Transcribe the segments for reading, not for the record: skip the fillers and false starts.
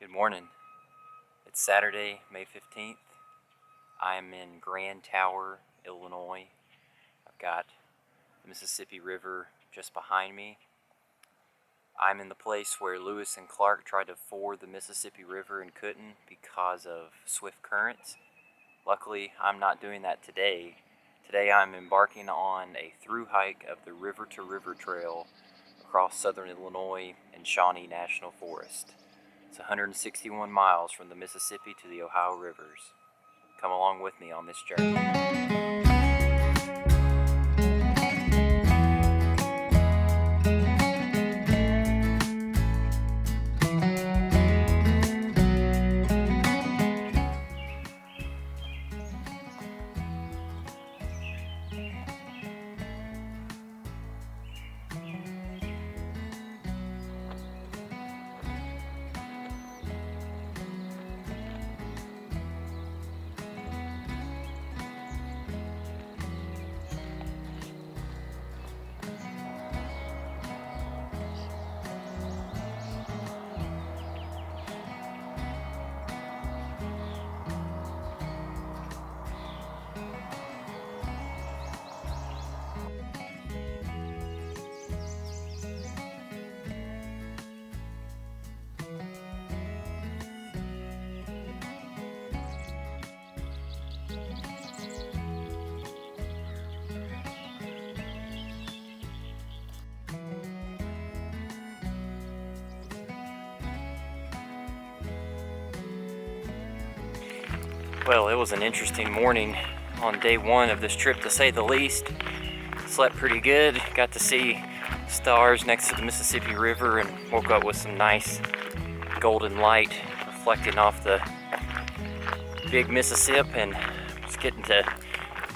Good morning. It's Saturday, May 15th. I'm in Grand Tower, Illinois. I've got the Mississippi River just behind me. I'm in the place where Lewis and Clark tried to ford the Mississippi River and couldn't because of swift currents. Luckily, I'm not doing that today. Today I'm embarking on a through hike of the River to River Trail across southern Illinois and Shawnee National Forest. It's 161 miles from the Mississippi to the Ohio rivers. Come along with me on this journey. Well, it was an interesting morning on day one of this trip, to say the least. Slept pretty good, got to see stars next to the Mississippi River, and woke up with some nice golden light reflecting off the big Mississippi, and was getting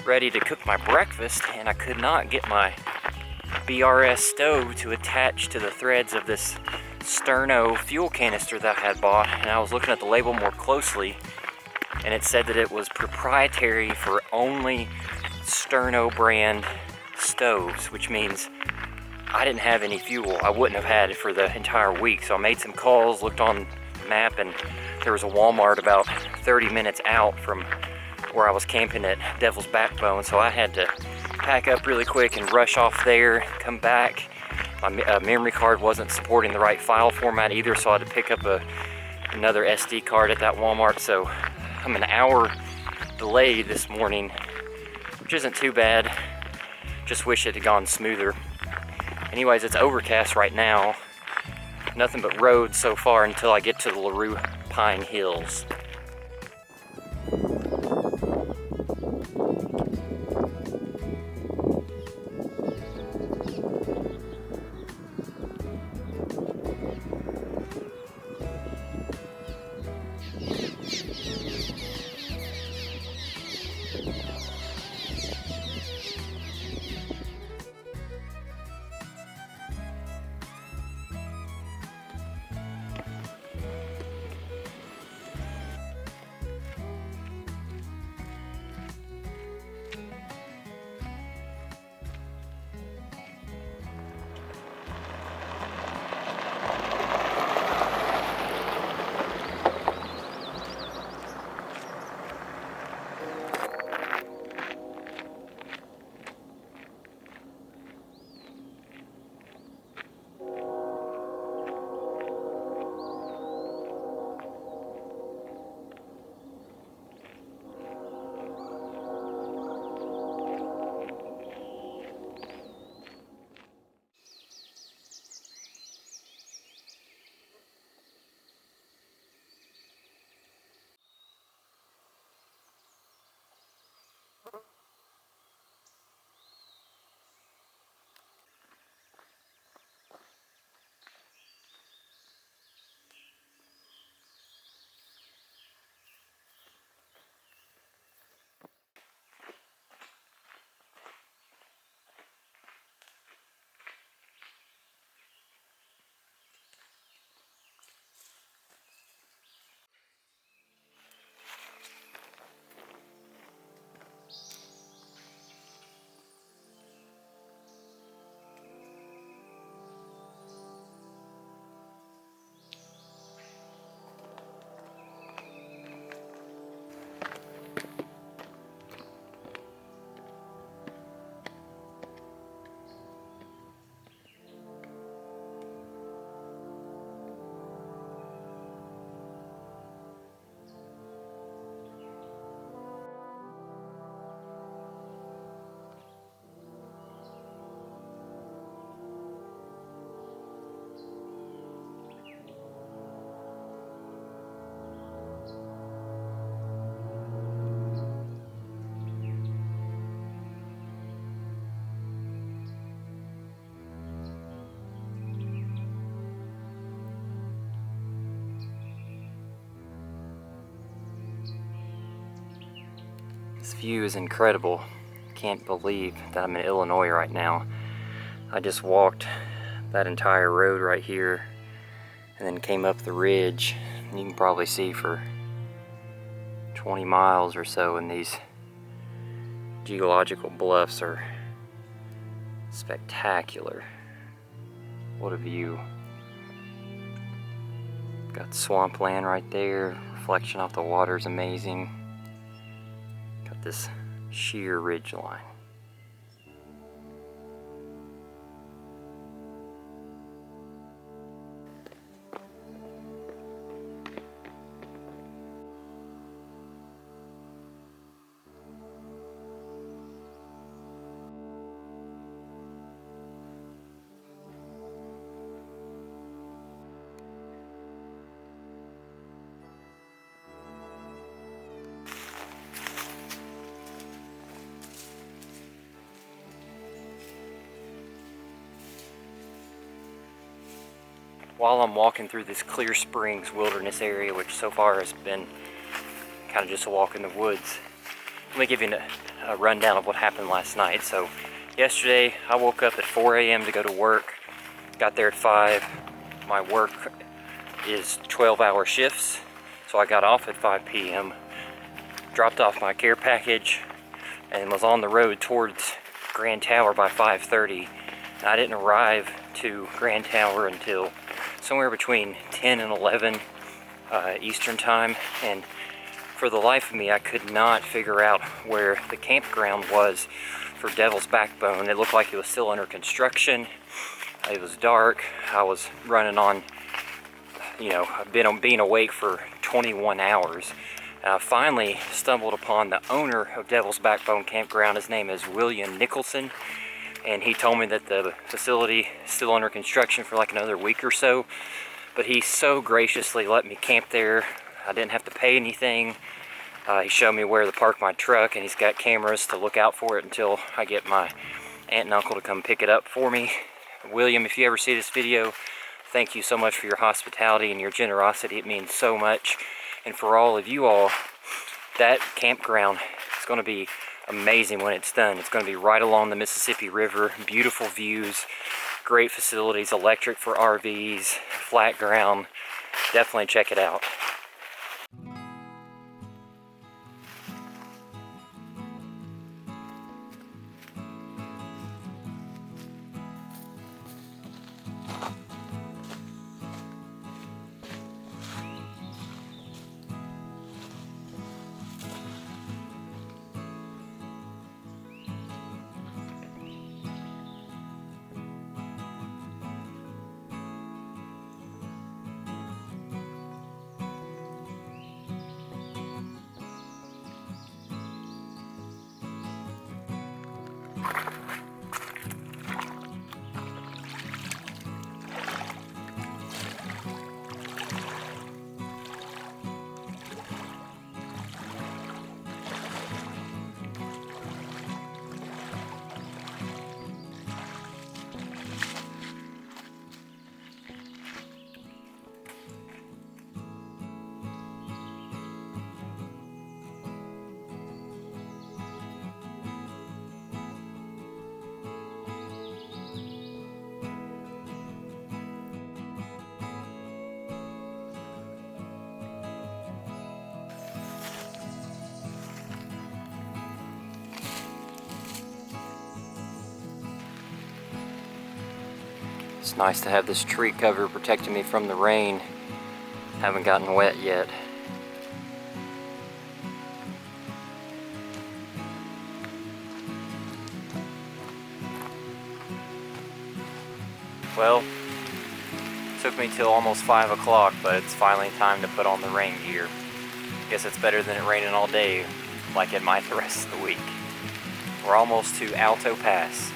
ready to cook my breakfast, and I could not get my BRS stove to attach to the threads of this Sterno fuel canister that I had bought, and I was looking at the label more closely, and it said that it was proprietary for only Sterno brand stoves, which means I didn't have any fuel. I wouldn't have had it for the entire week. So I made some calls, looked on the map, and there was a Walmart about 30 minutes out from where I was camping at Devil's Backbone. So I had to pack up really quick and rush off there, come back. My memory card wasn't supporting the right file format either, so I had to pick up another SD card at that Walmart. So I'm an hour delayed this morning, which isn't too bad. Just wish it had gone smoother. Anyways, it's overcast right now. Nothing but roads so far until I get to the LaRue Pine Hills. This view is incredible. Can't believe that I'm in Illinois right now. I just walked that entire road right here and then came up the ridge. And you can probably see for 20 miles or so, and these geological bluffs are spectacular. What a view. Got swampland right there. Reflection off the water is amazing. Got this sheer ridge line. While I'm walking through this Clear Springs wilderness area, which so far has been kind of just a walk in the woods, let me give you a rundown of what happened last night. So yesterday I woke up at 4 a.m. to go to work, got there at 5. My work is 12-hour shifts, so I got off at 5 p.m., dropped off my care package, and was on the road towards Grand Tower by 5:30. And I didn't arrive to Grand Tower until somewhere between 10 and 11 Eastern time, and for the life of me I could not figure out where the campground was for Devil's Backbone. It looked like it was still under construction. It was dark. I was running on, I've been being awake for 21 hours. And I finally stumbled upon the owner of Devil's Backbone Campground. His name is William Nicholson, and he told me that the facility is still under construction for like another week or so, but he so graciously let me camp there. I didn't have to pay anything. He showed me where to park my truck, and he's got cameras to look out for it until I get my aunt and uncle to come pick it up for me. William, if you ever see this video, thank you so much for your hospitality and your generosity. It means so much. And for all of you all, that campground is going to be amazing when it's done. It's going to be right along the Mississippi River, beautiful views, great facilities, electric for RVs, flat ground. Definitely check it out. It's nice to have this tree cover protecting me from the rain. Haven't gotten wet yet. Well, it took me till almost 5 o'clock, but it's finally time to put on the rain gear. Guess it's better than it raining all day like it might the rest of the week. We're almost to Alto Pass.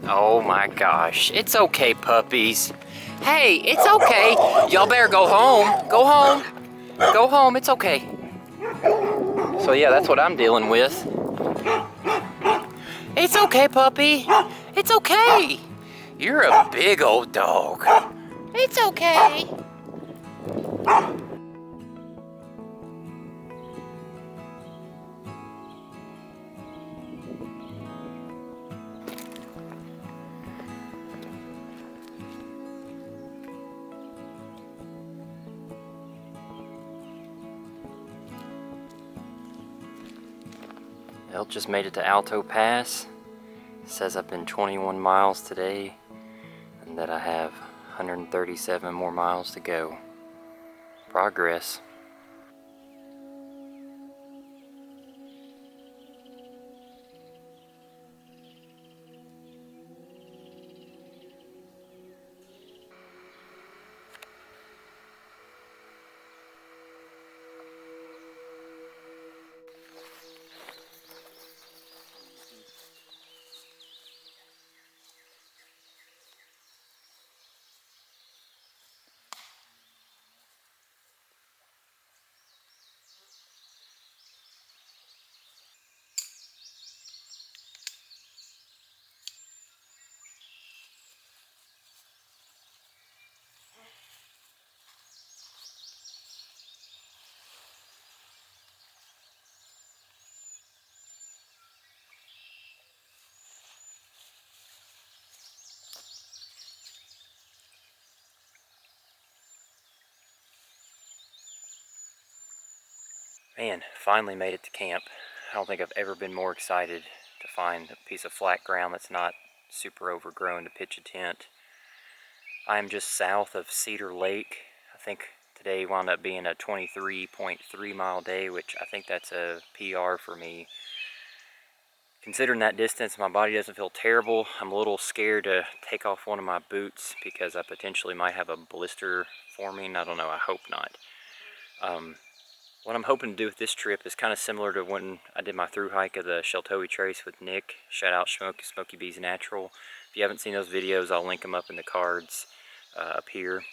Oh my gosh, it's okay, puppies. Hey, it's okay. Y'all better go home. Go home. Go home, it's okay. So yeah, that's what I'm dealing with. It's okay, puppy. It's okay. You're a big old dog. It's okay. Well, just made it to Alto Pass. It says I've been 21 miles today and that I have 137 more miles to go. Progress. Man, finally made it to camp. I don't think I've ever been more excited to find a piece of flat ground that's not super overgrown to pitch a tent. I am just south of Cedar Lake. I think today wound up being a 23.3 mile day, which I think that's a PR for me. Considering that distance, my body doesn't feel terrible. I'm a little scared to take off one of my boots because I potentially might have a blister forming. I don't know, I hope not. What I'm hoping to do with this trip is kind of similar to when I did my through hike of the Sheltowee Trace with Nick. Shout out Smoky Bees Natural. If you haven't seen those videos, I'll link them up in the cards up here.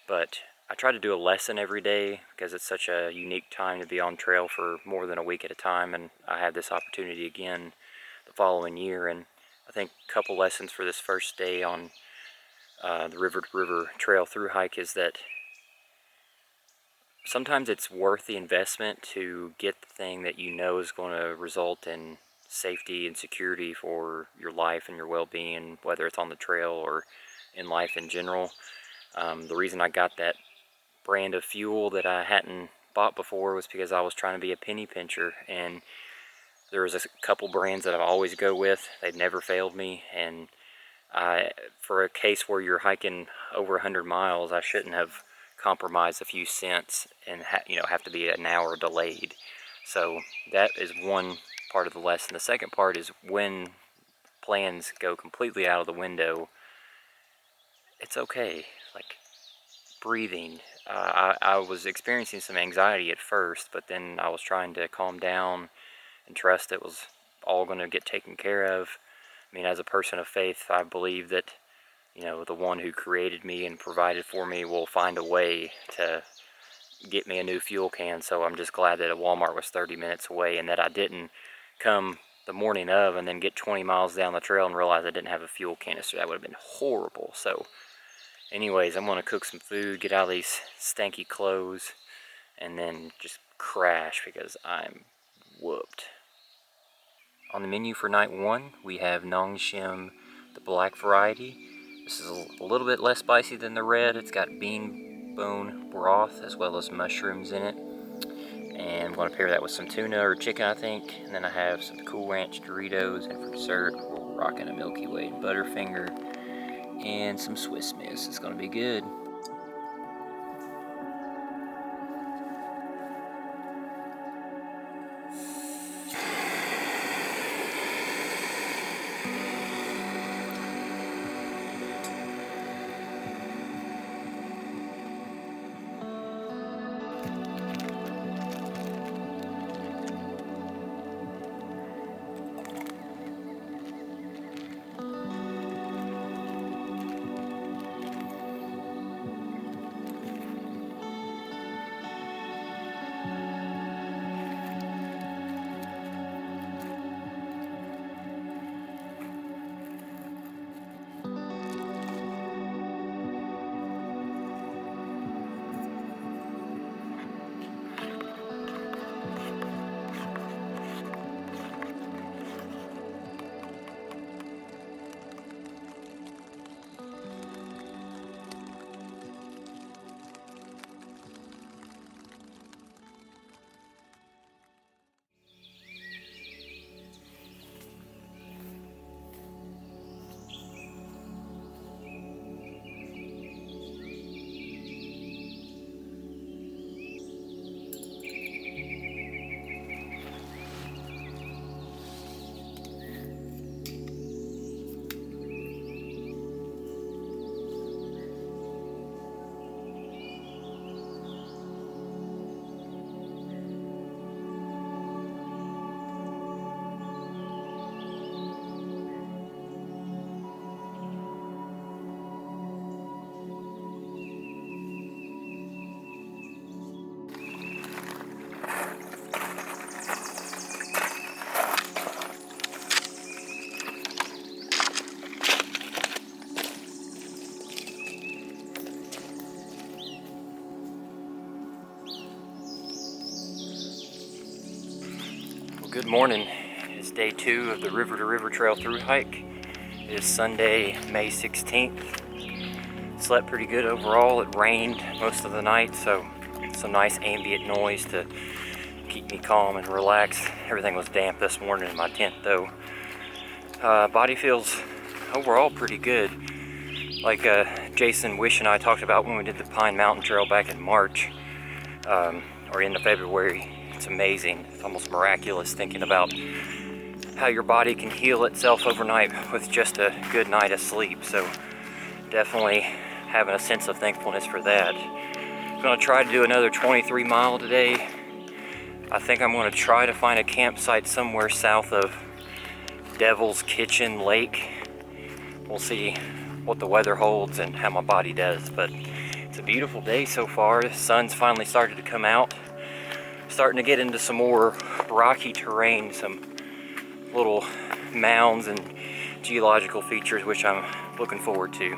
But I try to do a lesson every day because it's such a unique time to be on trail for more than a week at a time, and I had this opportunity again the following year. And I think a couple lessons for this first day on the River to River Trail through hike is that sometimes it's worth the investment to get the thing that you know is going to result in safety and security for your life and your well-being, whether it's on the trail or in life in general. The reason I got that brand of fuel that I hadn't bought before was because I was trying to be a penny pincher, and there was a couple brands that I always go with. They've never failed me, and for a case where you're hiking over 100 miles, I shouldn't have compromised a few cents and have to be an hour delayed. So that is one part of the lesson. The second part is when plans go completely out of the window, it's okay. Like breathing. I was experiencing some anxiety at first, but then I was trying to calm down and trust it was all going to get taken care of. I mean, as a person of faith, I believe that the one who created me and provided for me will find a way to get me a new fuel can. So I'm just glad that a Walmart was 30 minutes away and that I didn't come the morning of and then get 20 miles down the trail and realize I didn't have a fuel canister. That would have been horrible. So anyways, I'm going to cook some food, get out of these stanky clothes, and then just crash because I'm whooped. On the menu for night one, we have Nong Shim, the black variety. This is a little bit less spicy than the red. It's got bean bone broth as well as mushrooms in it. And I'm going to pair that with some tuna or chicken, I think. And then I have some Cool Ranch Doritos. And for dessert, we're rocking a Milky Way Butterfinger and some Swiss Miss. It's going to be good. Good morning. It's day 2 of the River to River Trail through hike. It is Sunday, May 16th. Slept pretty good overall. It rained most of the night, so some nice ambient noise to keep me calm and relaxed. Everything was damp this morning in my tent though. Body feels overall pretty good. Like Jason Wish and I talked about when we did the Pine Mountain Trail back in March, or into February. It's amazing. It's almost miraculous thinking about how your body can heal itself overnight with just a good night of sleep. So definitely having a sense of thankfulness for that. I'm going to try to do another 23 mile today. I think I'm going to try to find a campsite somewhere south of Devil's Kitchen Lake. We'll see what the weather holds and how my body does, but it's a beautiful day so far. The sun's finally started to come out. Starting to get into some more rocky terrain, some little mounds and geological features, which I'm looking forward to.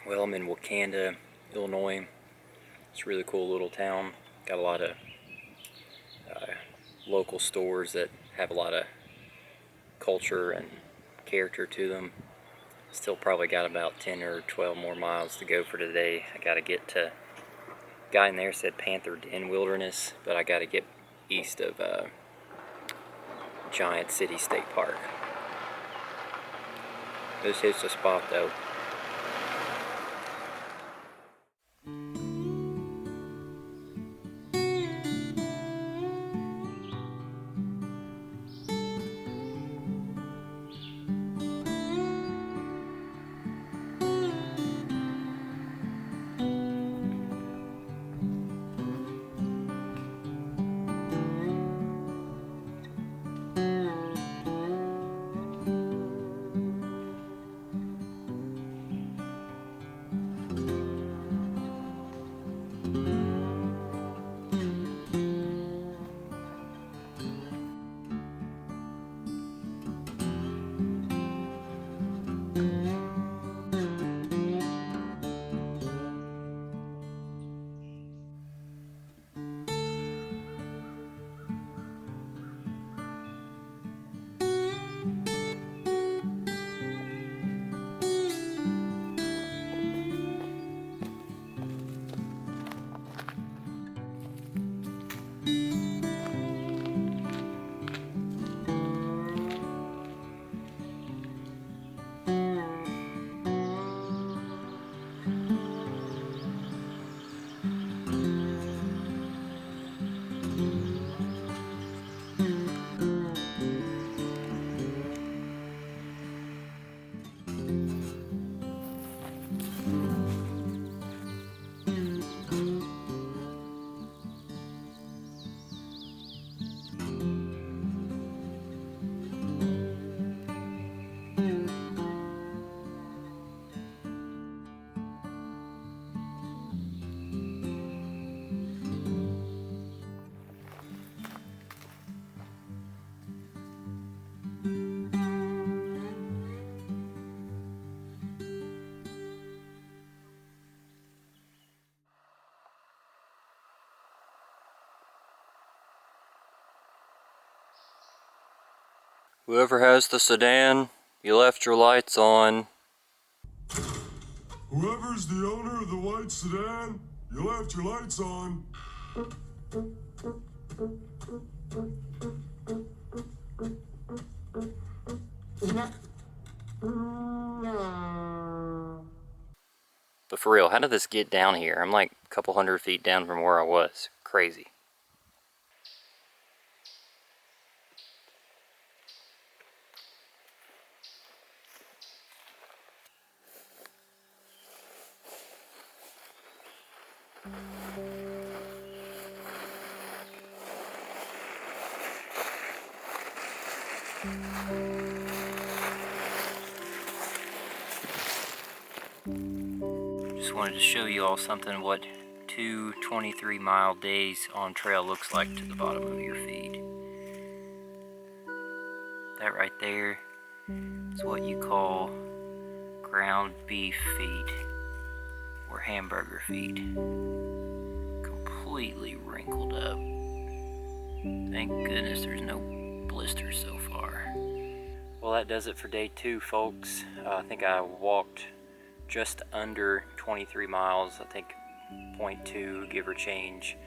Well, I'm in Wakanda, Illinois. It's a really cool little town. Got a lot of local stores that have a lot of culture and character to them. Still probably got about 10 or 12 more miles to go for today. I gotta get to, guy in there said Panther Den Wilderness, but I gotta get east of Giant City State Park. This is the spot though. Whoever has the sedan, you left your lights on. Whoever's the owner of the white sedan, you left your lights on. But for real, how did this get down here? I'm like a couple 100 feet down from where I was. Crazy. Just wanted to show you all something what 2 23-mile days on trail looks like to the bottom of your feed. That right there is what you call ground beef feed or hamburger feed. Completely wrinkled up. Thank goodness there's no blisters so far. Well, that does it for day 2, folks. I think I walked just under 23 miles, I think 0.2 give or change.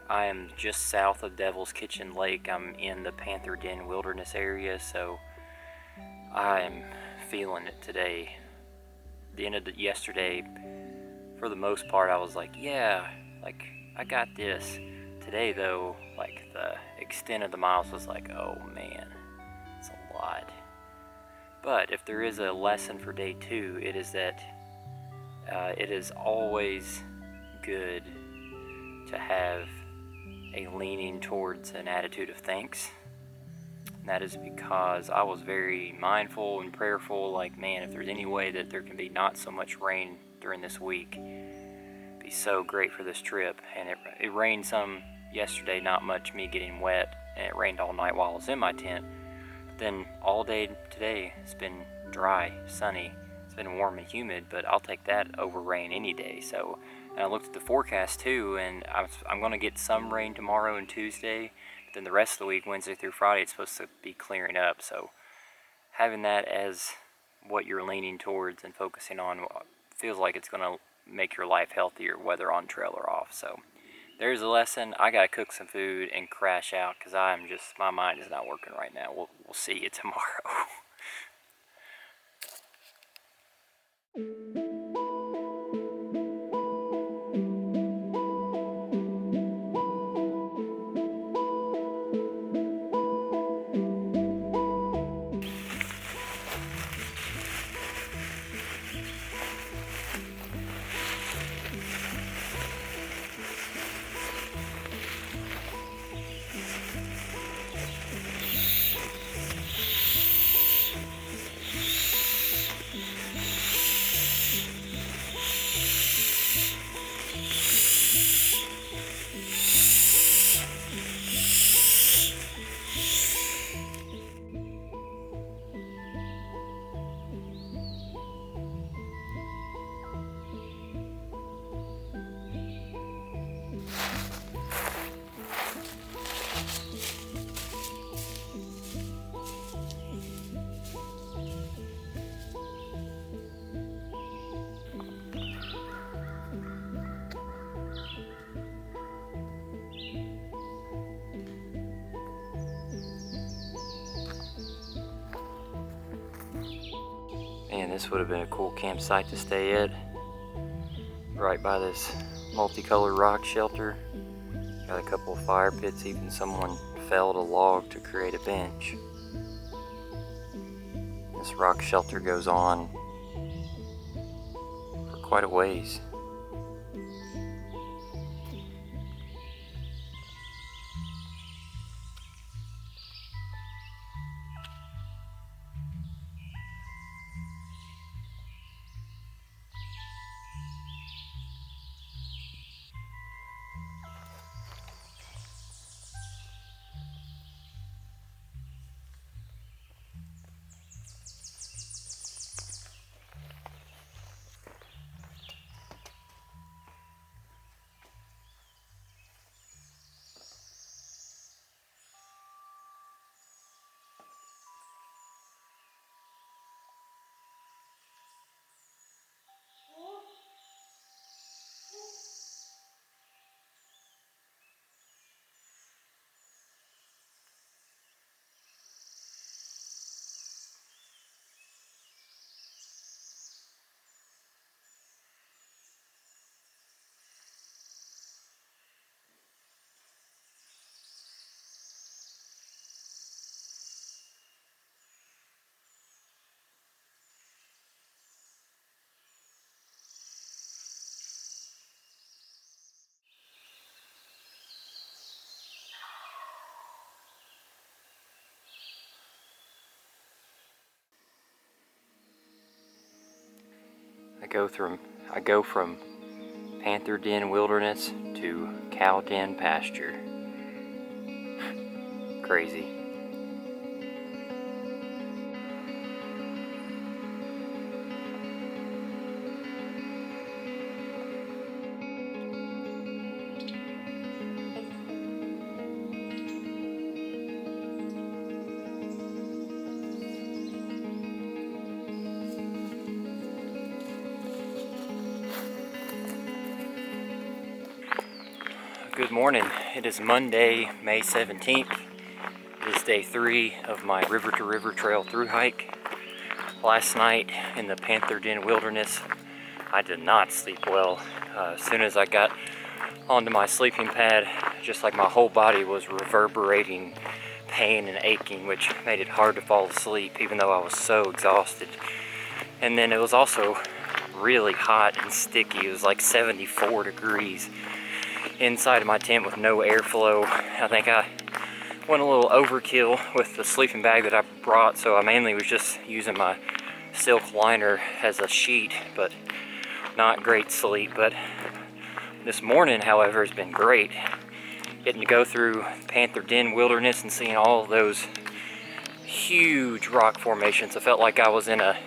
I am just south of Devil's Kitchen Lake. I'm in the Panther Den Wilderness area, so I'm feeling it today. The end of yesterday, for the most part, I was like, yeah, like, I got this. Today, though, like, the extent of the miles was like, oh man, it's a lot. But if there is a lesson for day 2, it is that it is always good to have a leaning towards an attitude of thanks. And that is because I was very mindful and prayerful, like, man, if there's any way that there can be not so much rain during this week, it'd be so great for this trip. And it rained some yesterday, not much me getting wet, and it rained all night while I was in my tent. But then all day today it's been dry, sunny. It's been warm and humid, but I'll take that over rain any day. So, and I looked at the forecast too, and I'm going to get some rain tomorrow and Tuesday. But then the rest of the week, Wednesday through Friday, it's supposed to be clearing up. So having that as what you're leaning towards and focusing on feels like it's going to make your life healthier, whether on trail or off. So there's a lesson. I gotta cook some food and crash out because my mind is not working right now. We'll see you tomorrow. Man, this would have been a cool campsite to stay at. Right by this multicolored rock shelter. Got a couple of fire pits, even someone felled a log to create a bench. This rock shelter goes on for quite a ways. I go from Panther Den Wilderness to Cow Den Pasture. Crazy. Good morning. It is Monday, May 17th. It is day 3 of my river to river trail through hike. Last night in the Panther Den Wilderness, I did not sleep well. As soon as I got onto my sleeping pad, just like my whole body was reverberating pain and aching, which made it hard to fall asleep even though I was so exhausted. And then it was also really hot and sticky. It was like 74 degrees inside of my tent with no airflow. I think I went a little overkill with the sleeping bag that I brought, so I mainly was just using my silk liner as a sheet, but not great sleep. But this morning, however, has been great. Getting to go through Panther Den Wilderness and seeing all of those huge rock formations. I felt like I was in a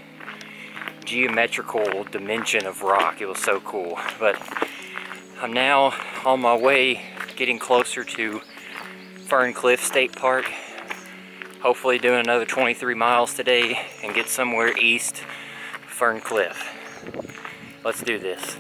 geometrical dimension of rock. It was so cool. But I'm now on my way, getting closer to Fern Cliff State Park. Hopefully doing another 23 miles today and get somewhere east of Fern Cliff. Let's do this.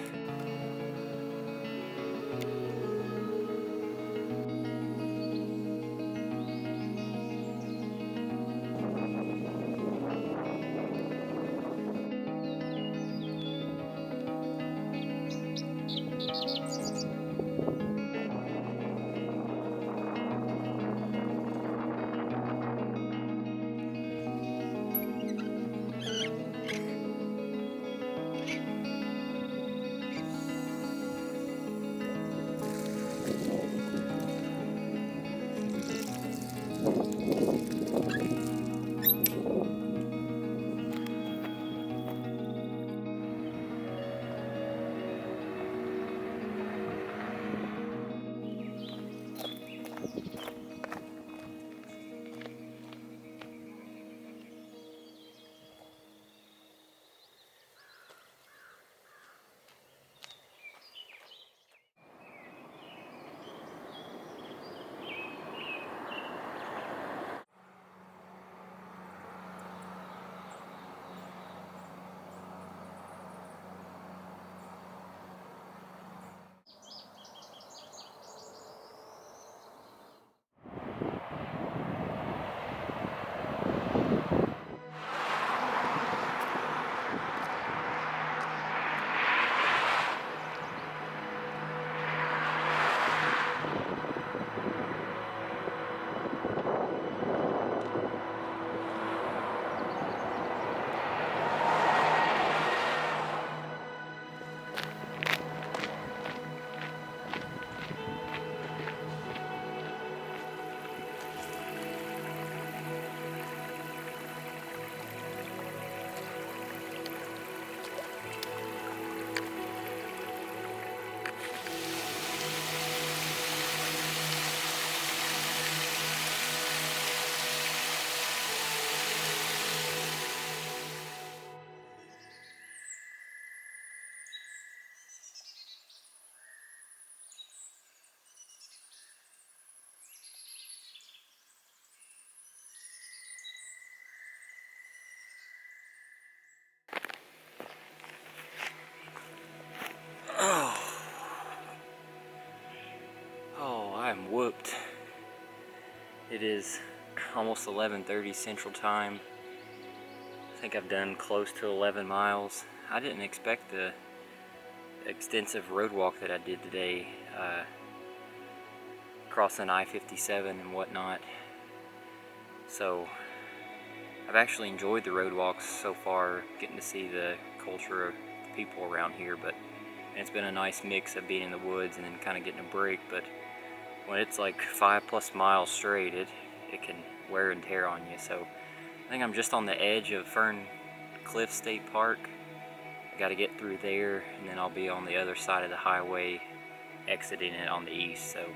I'm whooped. It is almost 11:30 Central Time. I think I've done close to 11 miles. I didn't expect the extensive road walk that I did today, crossing I-57 and whatnot. So I've actually enjoyed the road walks so far, getting to see the culture of the people around here, but it's been a nice mix of being in the woods and then kind of getting a break. But when it's like 5+ miles straight, it can wear and tear on you. So I think I'm just on the edge of Fern Cliff State Park. I got to get through there, and then I'll be on the other side of the highway, exiting it on the east. So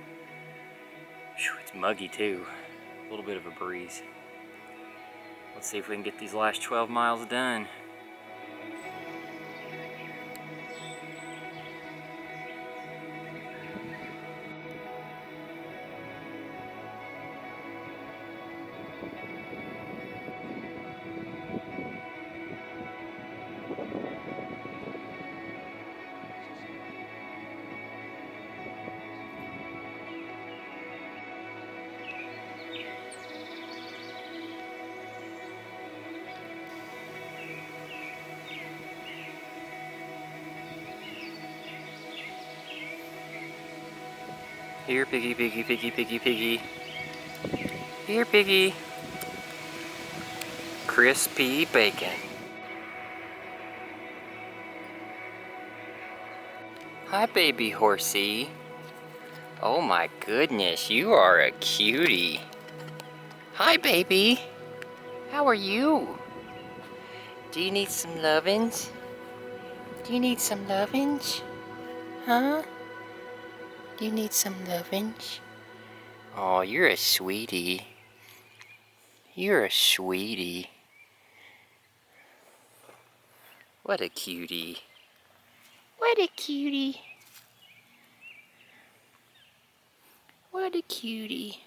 it's muggy too, a little bit of a breeze. Let's see if we can get these last 12 miles done. Here, piggy, piggy, piggy, piggy, piggy. Here, piggy. Crispy bacon. Hi, baby horsey. Oh my goodness, you are a cutie. Hi, baby. How are you? Do you need some lovin's? Do you need some lovin's? Huh? Do you need some lovin's? Oh, you're a sweetie. You're a sweetie. What a cutie. What a cutie. What a cutie.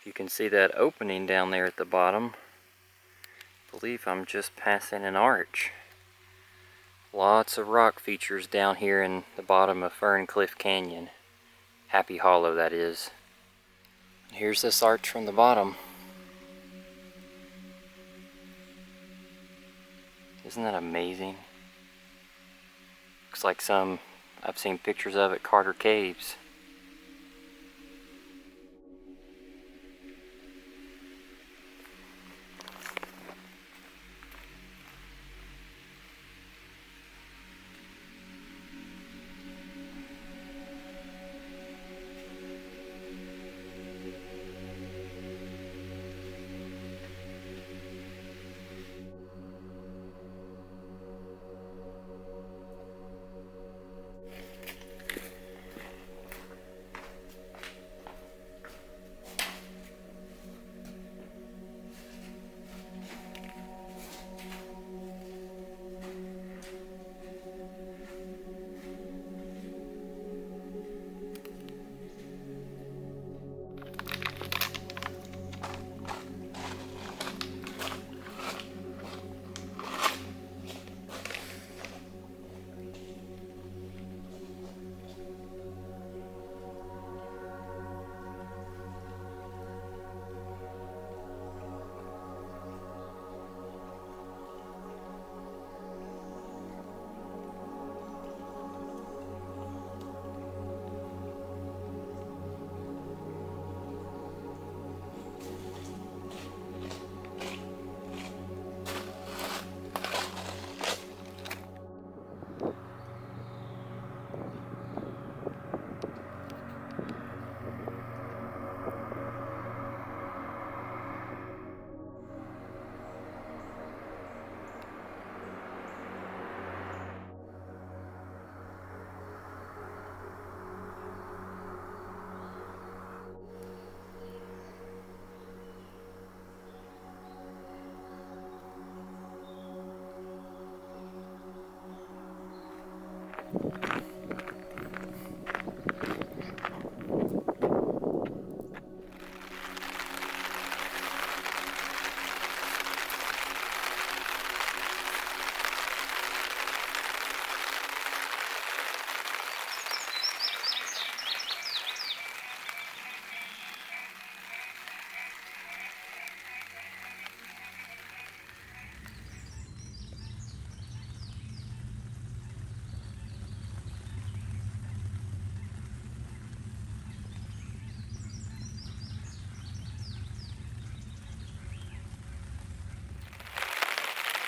You can see that opening down there at the bottom. I believe I'm just passing an arch. Lots of rock features down here in the bottom of Fern Cliff Canyon. Happy Hollow, that is. Here's this arch from the bottom. Isn't that amazing? Looks like some I've seen pictures of at Carter Caves.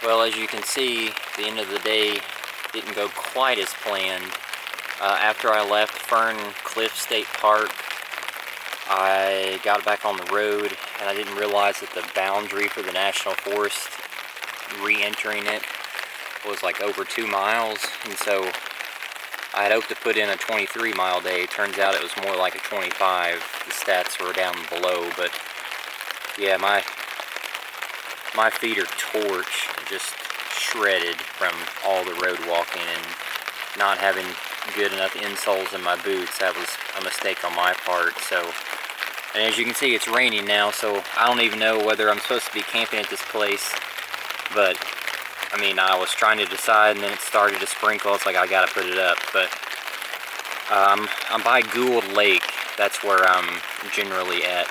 Well, as you can see, the end of the day didn't go quite as planned. After I left Fern Cliff State Park, I got back on the road and I didn't realize that the boundary for the National Forest, re-entering it, was like over 2 miles, and so I had hoped to put in a 23-mile day. Turns out it was more like a 25. The stats were down below, but yeah, my feet are torched, just shredded from all the road walking and not having good enough insoles in my boots. That was a mistake on my part. So, and as you can see, it's raining now, so I don't even know whether I'm supposed to be camping at this place. But I mean, I was trying to decide, and then it started to sprinkle. It's like I gotta put it up. But I'm by Gould Lake. That's where I'm generally at.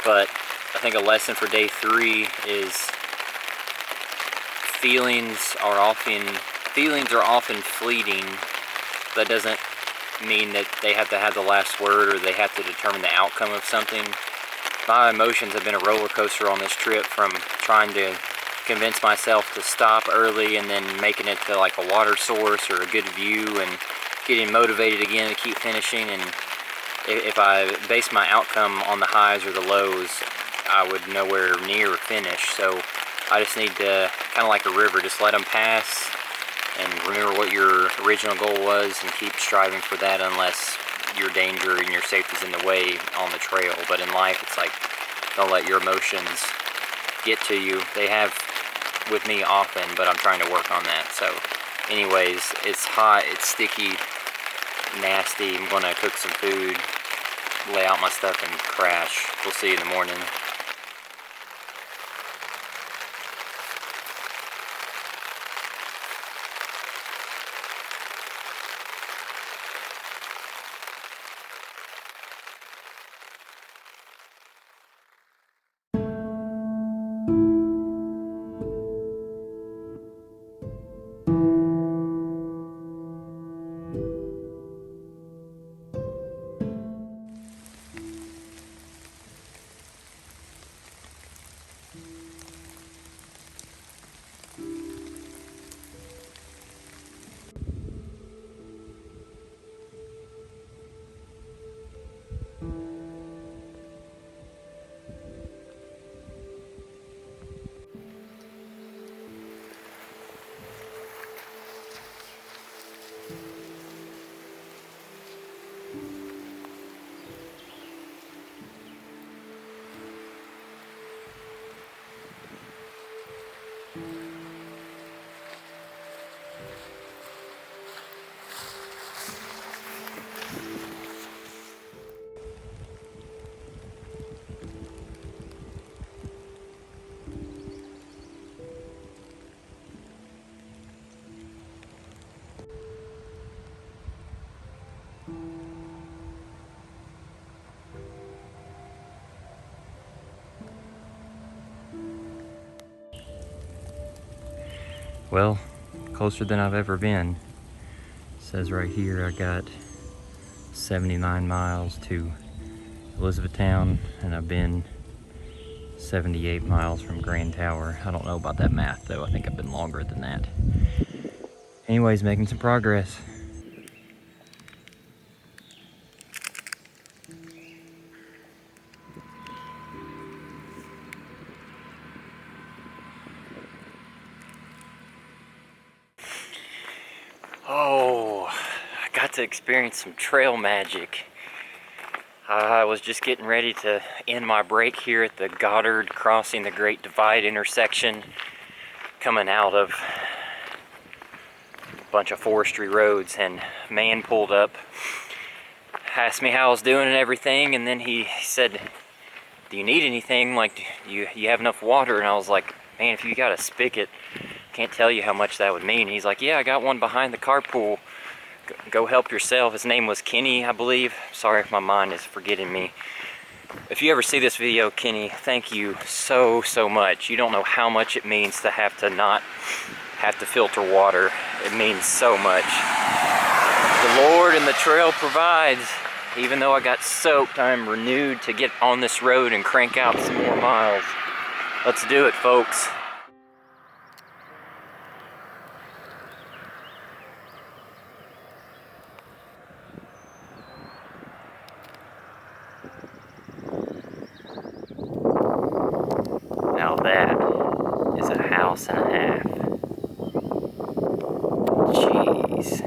But I think a lesson for day 3 is feelings are often fleeting. That doesn't mean that they have to have the last word or they have to determine the outcome of something. My emotions have been a roller coaster on this trip, from trying to convince myself to stop early and then making it to like a water source or a good view and getting motivated again to keep finishing. And if I base my outcome on the highs or the lows, I would nowhere near finish. So I just need to, kind of like a river, just let them pass and remember what your original goal was and keep striving for that, unless your danger and your safety is in the way on the trail. But in life, it's like, don't let your emotions get to you. They have with me often, but I'm trying to work on that. So anyways, it's hot, it's sticky, nasty. I'm gonna cook some food, lay out my stuff, and crash. We'll see you in the morning. Well, closer than I've ever been. It says right here I got 79 miles to Elizabethtown, and I've been 78 miles from Grand Tower. I don't know about that math though. I think I've been longer than that. Anyways, making some progress. Oh, I got to experience some trail magic. I was just getting ready to end my break here at the Goddard crossing the Great Divide intersection, coming out of a bunch of forestry roads, and a man pulled up, asked me how I was doing and everything, and then he said, "Do you need anything? Like, do you have enough water?" And I was like, "Man, if you got a spigot, can't tell you how much that would mean." He's like, "Yeah, I got one behind the carpool. Go help yourself." His name was Kenny, I believe. Sorry if my mind is forgetting me. If you ever see this video, Kenny, thank you so much. You don't know how much it means to not have to filter water. It means so much. The Lord and the trail provides. Even though I got soaked, I am renewed to get on this road and crank out some more miles. Let's do it, folks. Now that is a house and a half. Jeez.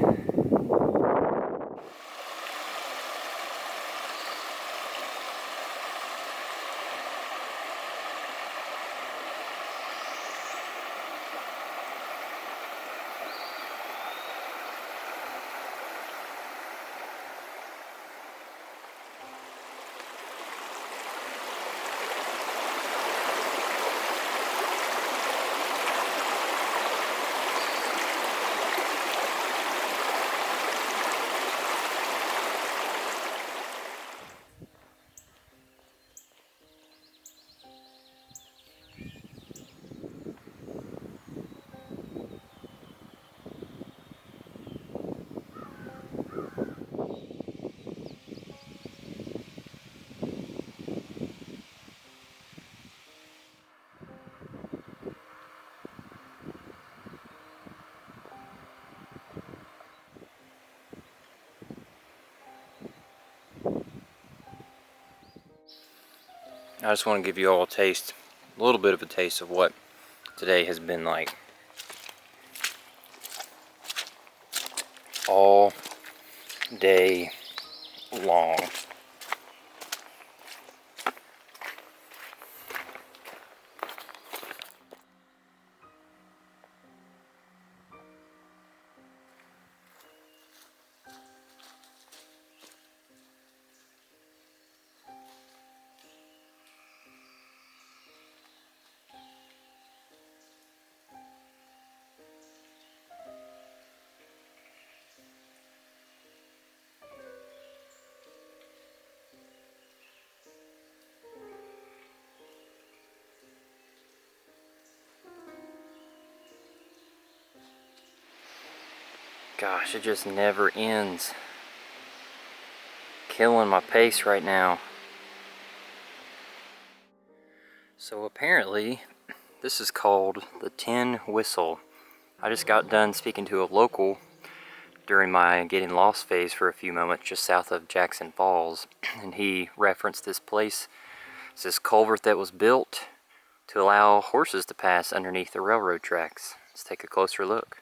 I just want to give you all a little bit of a taste of what today has been like. All day long. Gosh, it just never ends. Killing my pace right now. So apparently, this is called the tin whistle. I just got done speaking to a local during my getting lost phase for a few moments just south of Jackson Falls, and he referenced this place. It's this culvert that was built to allow horses to pass underneath the railroad tracks. Let's take a closer look.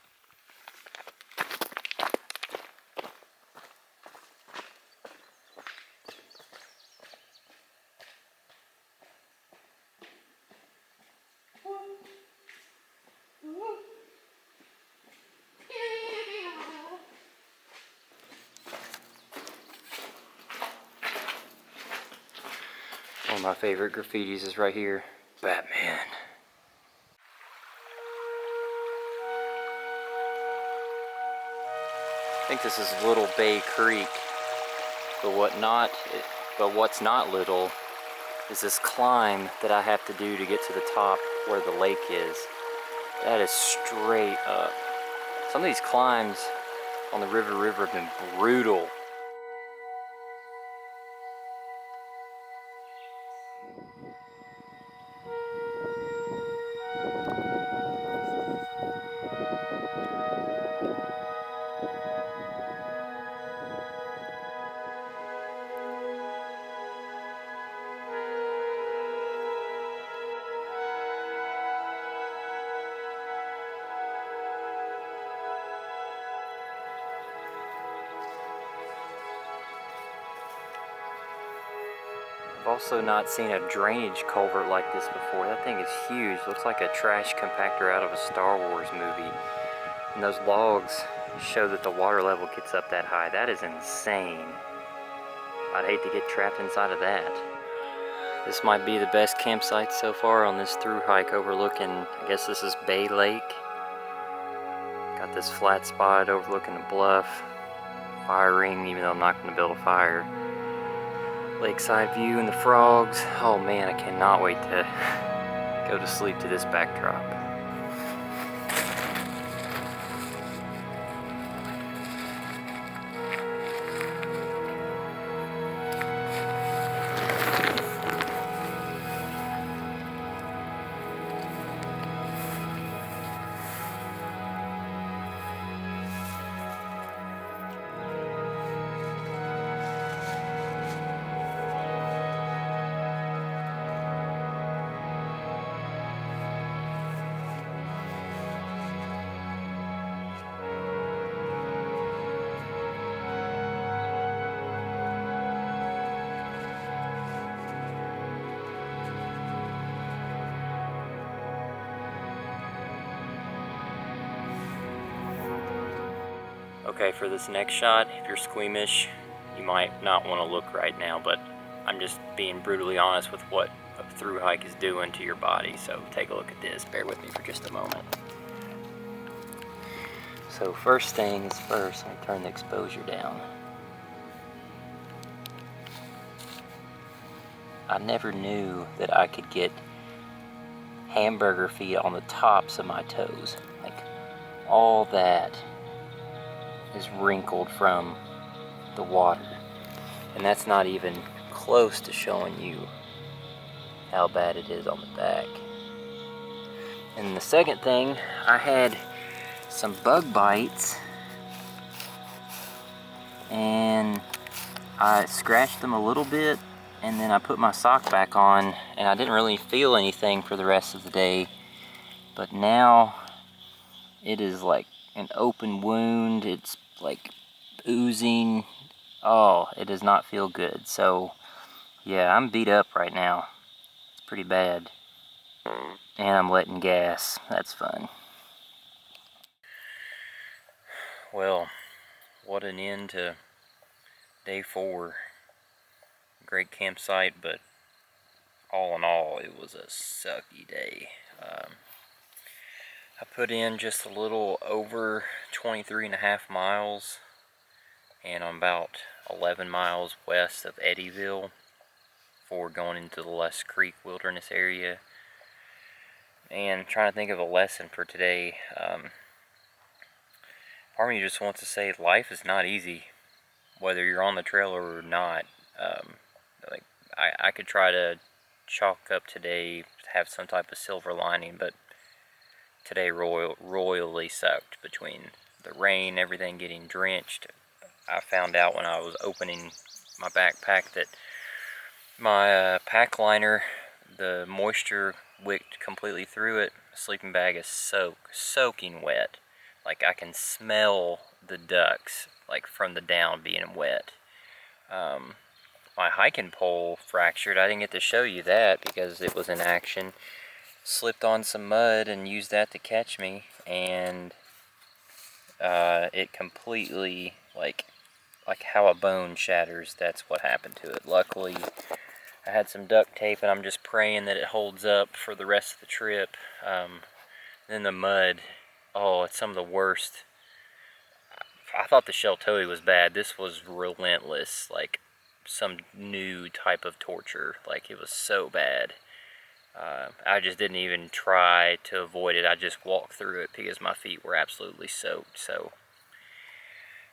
One of my favorite graffitis is right here. Batman. I think this is Little Bay Creek, but what's not little is this climb that I have to do to get to the top where the lake is. That is straight up. Some of these climbs on the river have been brutal. I've also not seen a drainage culvert like this before. That thing is huge. Looks like a trash compactor out of a Star Wars movie. And those logs show that the water level gets up that high. That is insane. I'd hate to get trapped inside of that. This might be the best campsite so far on this through hike overlooking, I guess this is Bay Lake. Got this flat spot overlooking the bluff. Fire ring, even though I'm not going to build a fire. Lakeside view and the frogs. Oh man, I cannot wait to go to sleep to this backdrop. Okay, for this next shot, if you're squeamish, you might not want to look right now, but I'm just being brutally honest with what a through hike is doing to your body, so take a look at this. Bear with me for just a moment. So first thing is first, I'm going to turn the exposure down. I never knew that I could get hamburger feet on the tops of my toes. Like, all that is wrinkled from the water. And that's not even close to showing you how bad it is on the back. And the second thing, I had some bug bites and I scratched them a little bit, and then I put my sock back on, and I didn't really feel anything for the rest of the day. But now it is like an open wound. It's like oozing. Oh, it does not feel good. So yeah, I'm beat up right now. It's pretty bad. And I'm letting gas. That's fun. Well, what an end to day 4. Great campsite, but all in all, it was a sucky day. I put in just a little over 23.5 miles, and I'm about 11 miles west of Eddyville before going into the Les Creek Wilderness area. And trying to think of a lesson for today. Part of me just wants to say life is not easy, whether you're on the trail or not. Like I could try to chalk up today, have some type of silver lining, but today royally sucked between the rain, everything getting drenched. I found out when I was opening my backpack that my pack liner, the moisture wicked completely through it. The sleeping bag is soaking wet. Like I can smell the ducks like from the down being wet. My hiking pole fractured. I didn't get to show you that because it was in action. Slipped on some mud and used that to catch me, and it completely, like how a bone shatters, that's what happened to it. Luckily I had some duct tape, and I'm just praying that it holds up for the rest of the trip. Then the mud, oh, it's some of the worst. I thought the shell toady was bad. This was relentless, like some new type of torture. Like it was so bad. I just didn't even try to avoid it. I just walked through it because my feet were absolutely soaked. So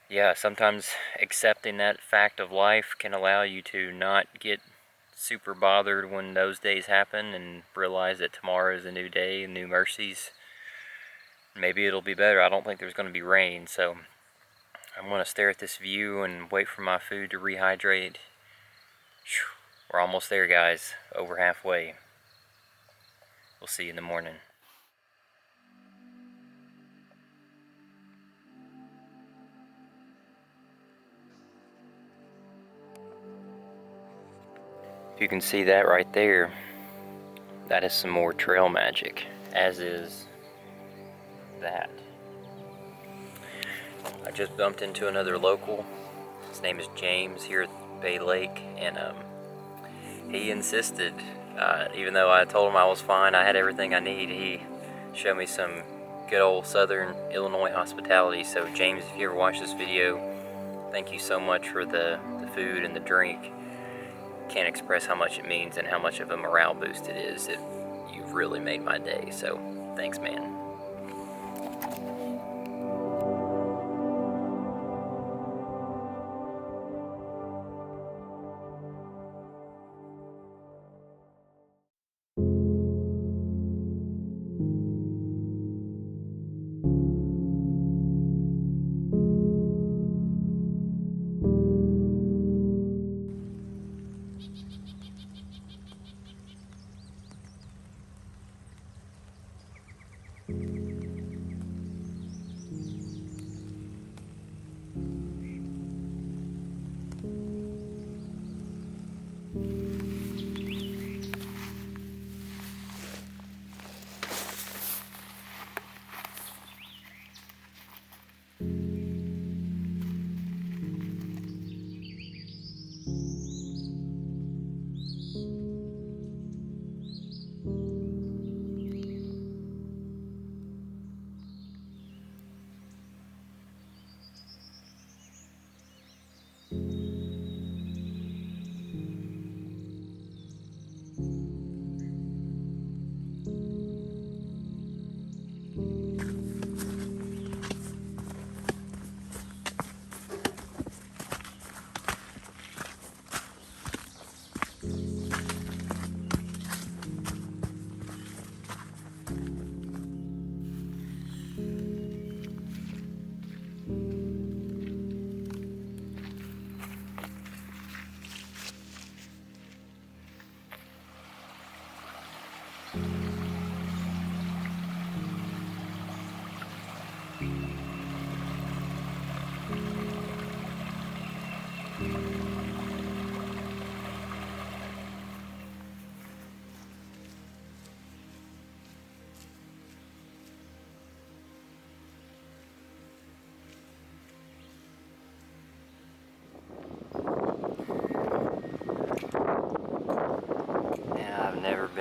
yeah, sometimes accepting that fact of life can allow you to not get super bothered when those days happen, and realize that tomorrow is a new day and new mercies. Maybe it'll be better. I don't think there's going to be rain, so I'm going to stare at this view and wait for my food to rehydrate. We're almost there, guys. Over halfway. We'll see you in the morning. If you can see that right there, that is some more trail magic, as is that. I just bumped into another local. His name is James here at Bay Lake, and he insisted, even though I told him I was fine, I had everything I need, he showed me some good old Southern Illinois hospitality. So James, if you ever watch this video, thank you so much for the food and the drink. Can't express how much it means and how much of a morale boost it is. You've really made my day, so thanks, man.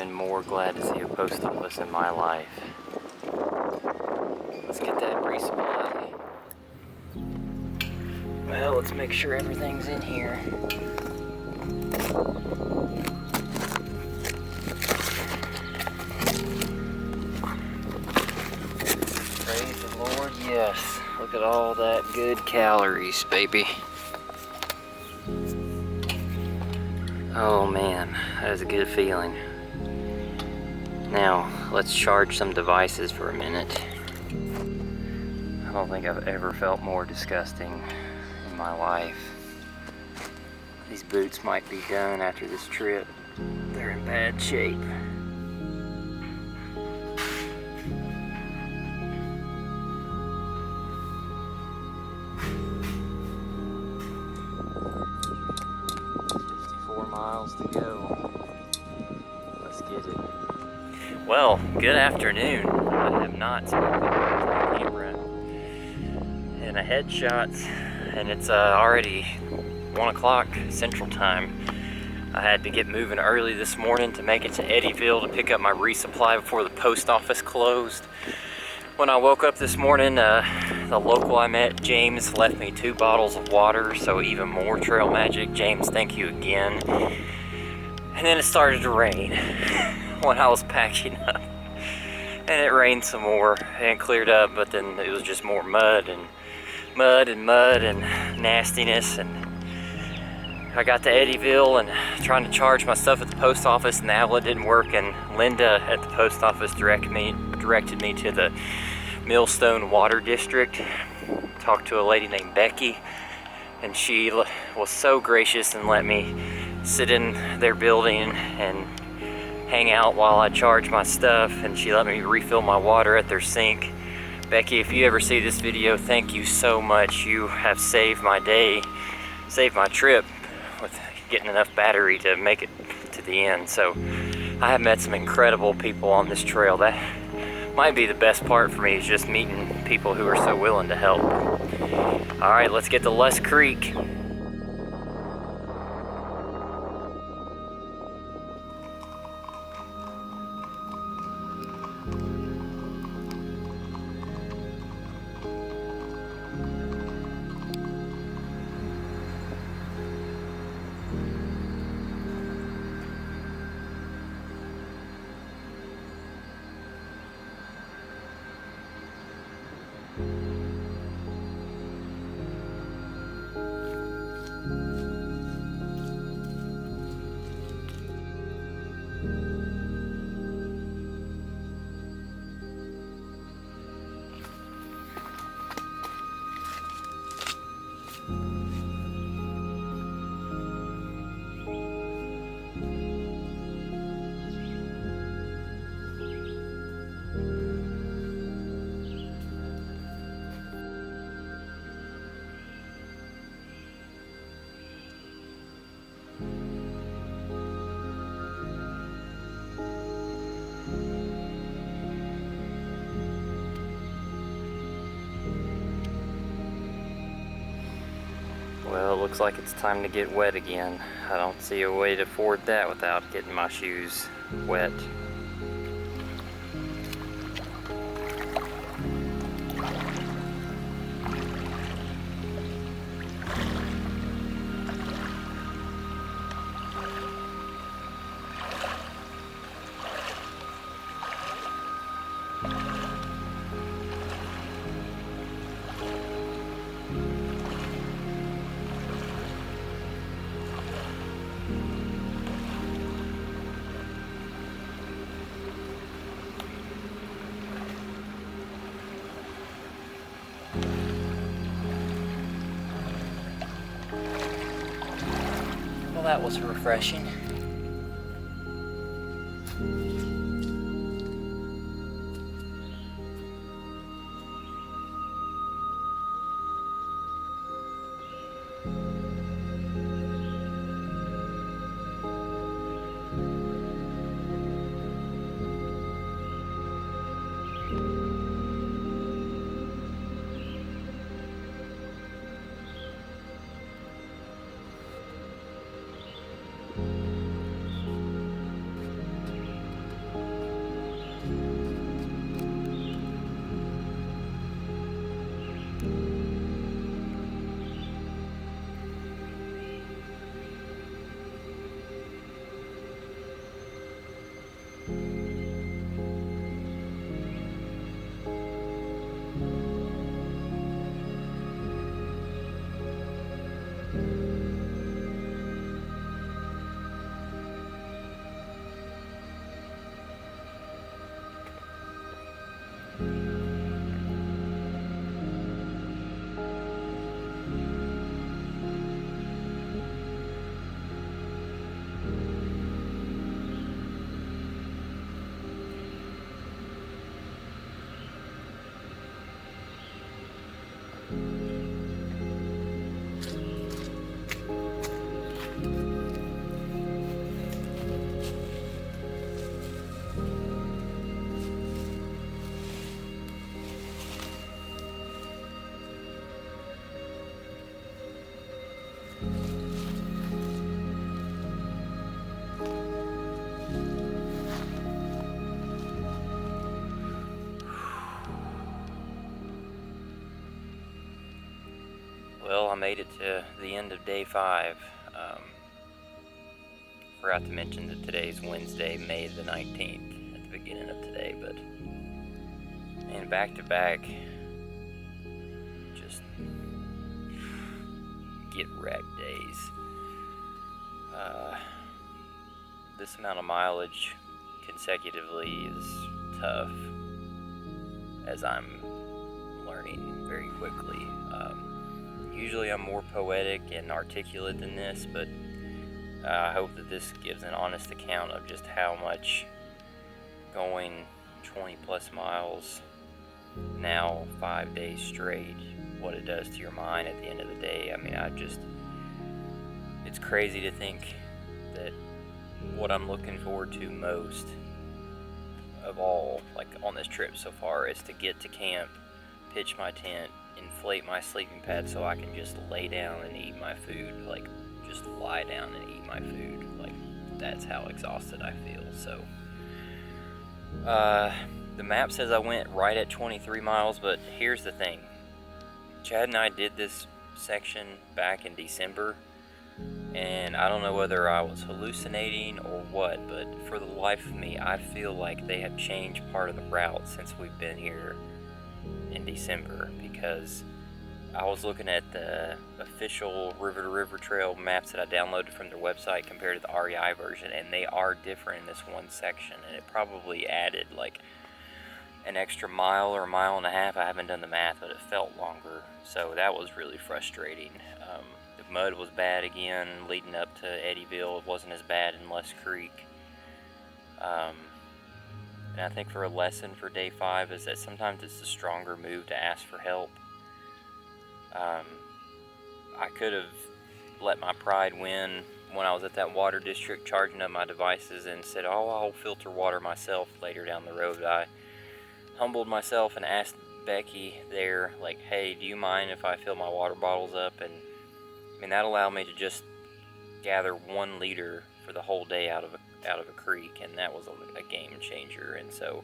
been more glad to see a post office in my life. Let's get that resupply. Well, let's make sure everything's in here. Praise the Lord, yes. Look at all that good calories, baby. Oh man, that is a good feeling. Now, let's charge some devices for a minute. I don't think I've ever felt more disgusting in my life. These boots might be done after this trip. They're in bad shape. Miles to go. Let's get it. Well, good afternoon. I have not spoken to the camera in a headshot, and it's already 1 o'clock Central Time. I had to get moving early this morning to make it to Eddyville to pick up my resupply before the post office closed. When I woke up this morning, the local I met, James, left me 2 bottles of water, so even more trail magic. James, thank you again. And then it started to rain when I was packing up. And it rained some more and cleared up, but then it was just more mud and nastiness. And I got to Eddyville and trying to charge my stuff at the post office, and the outlet didn't work, and Linda at the post office directed me to the Millstone Water District. Talked to a lady named Becky, and she was so gracious and let me sit in their building and hang out while I charged my stuff, and she let me refill my water at their sink. Becky, if you ever see this video, thank you so much. You have saved my day, saved my trip with getting enough battery to make it to the end. So I have met some incredible people on this trail. That might be the best part for me, is just meeting people who are so willing to help. All right, let's get to Les Creek. Well, it looks like it's time to get wet again. I don't see a way to afford that without getting my shoes wet. Well, that was refreshing. Well, I made it to the end of day 5. Forgot to mention that today's Wednesday, May the 19th, at the beginning of today, but man, back to back, just get wrecked days. This amount of mileage consecutively is tough, as I'm learning very quickly. Usually I'm more poetic and articulate than this, but I hope that this gives an honest account of just how much going 20 plus miles now 5 days straight, what it does to your mind at the end of the day. I mean, it's crazy to think that what I'm looking forward to most of all, like on this trip so far, is to get to camp, pitch my tent, inflate my sleeping pad so I can just lay down and eat my food, like just lie down and eat my food. Like, that's how exhausted I feel. So the map says I went right at 23 miles, but here's the thing. Chad and I did this section back in December, and I don't know whether I was hallucinating or what, but for the life of me, I feel like they have changed part of the route since we've been here in December, because I was looking at the official River to River Trail maps that I downloaded from their website compared to the REI version, and they are different in this one section, and it probably added like an extra mile or a mile and a half. I haven't done the math, but it felt longer, so that was really frustrating. The mud was bad again leading up to Eddyville. It wasn't as bad in Les Creek. And I think for a lesson for day 5 is that sometimes it's the stronger move to ask for help. I could have let my pride win when I was at that water district charging up my devices and said, oh, I'll filter water myself later down the road. I humbled myself and asked Becky there, like, hey, do you mind if I fill my water bottles up? And I mean, that allowed me to just gather 1 liter for the whole day out of a creek, and that was a game changer. And so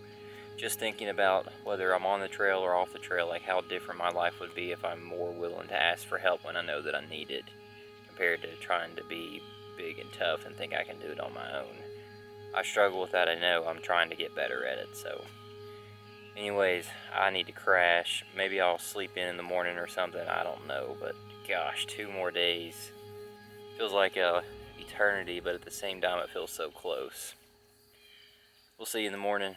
just thinking about whether I'm on the trail or off the trail, like how different my life would be if I'm more willing to ask for help when I know that I need it, compared to trying to be big and tough and think I can do it on my own. I struggle with that, I know. I'm trying to get better at it. So anyways, I need to crash. Maybe I'll sleep in the morning or something, I don't know. But gosh, 2 more days. Feels like a eternity, but at the same time it feels so close. We'll see you in the morning.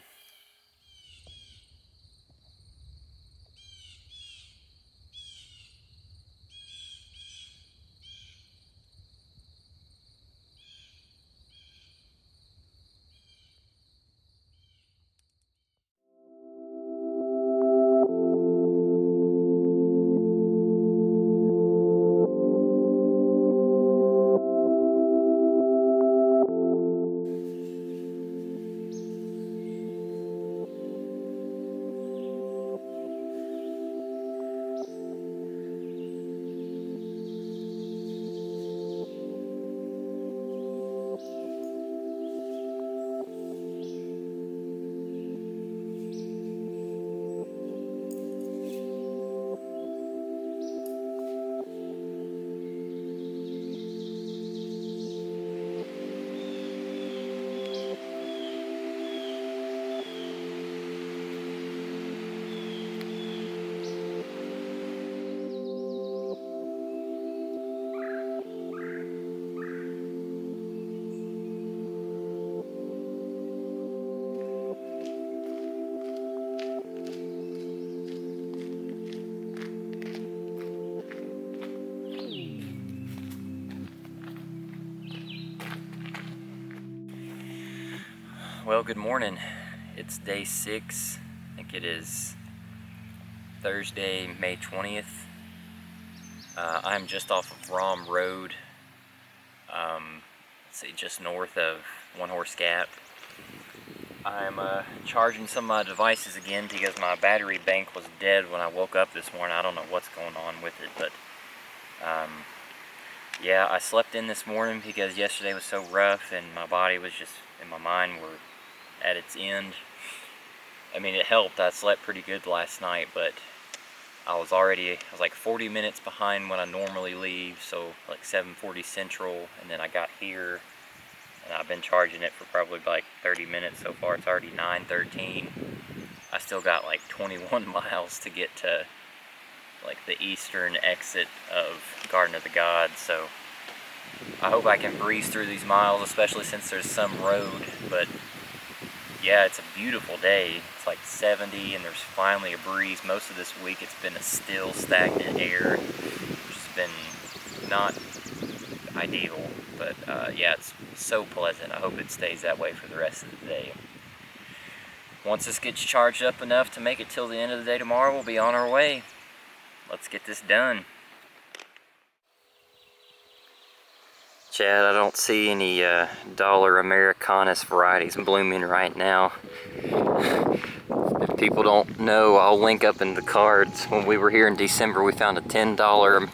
Well, good morning. It's day 6. I think it is Thursday, May 20th. I'm just off of Rom Road, let's see, just north of One Horse Gap. I'm charging some of my devices again because my battery bank was dead when I woke up this morning. I don't know what's going on with it, but yeah, I slept in this morning because yesterday was so rough and my body was just, and my mind were at its end. I mean, it helped. I slept pretty good last night, but I was like 40 minutes behind when I normally leave, so like 7:40 Central, and then I got here, and I've been charging it for probably like 30 minutes so far. It's already 9:13. I still got like 21 miles to get to like the eastern exit of Garden of the Gods, so I hope I can breeze through these miles, especially since there's some road. But yeah, it's a beautiful day. It's like 70 and there's finally a breeze. Most of this week it's been a still, stagnant air, which has been not ideal. But yeah, it's so pleasant. I hope it stays that way for the rest of the day. Once this gets charged up enough to make it till the end of the day tomorrow, we'll be on our way. Let's get this done. Chad, I don't see any dollar Americanus varieties blooming right now. If people don't know, I'll link up in the cards. When we were here in December, we found a $10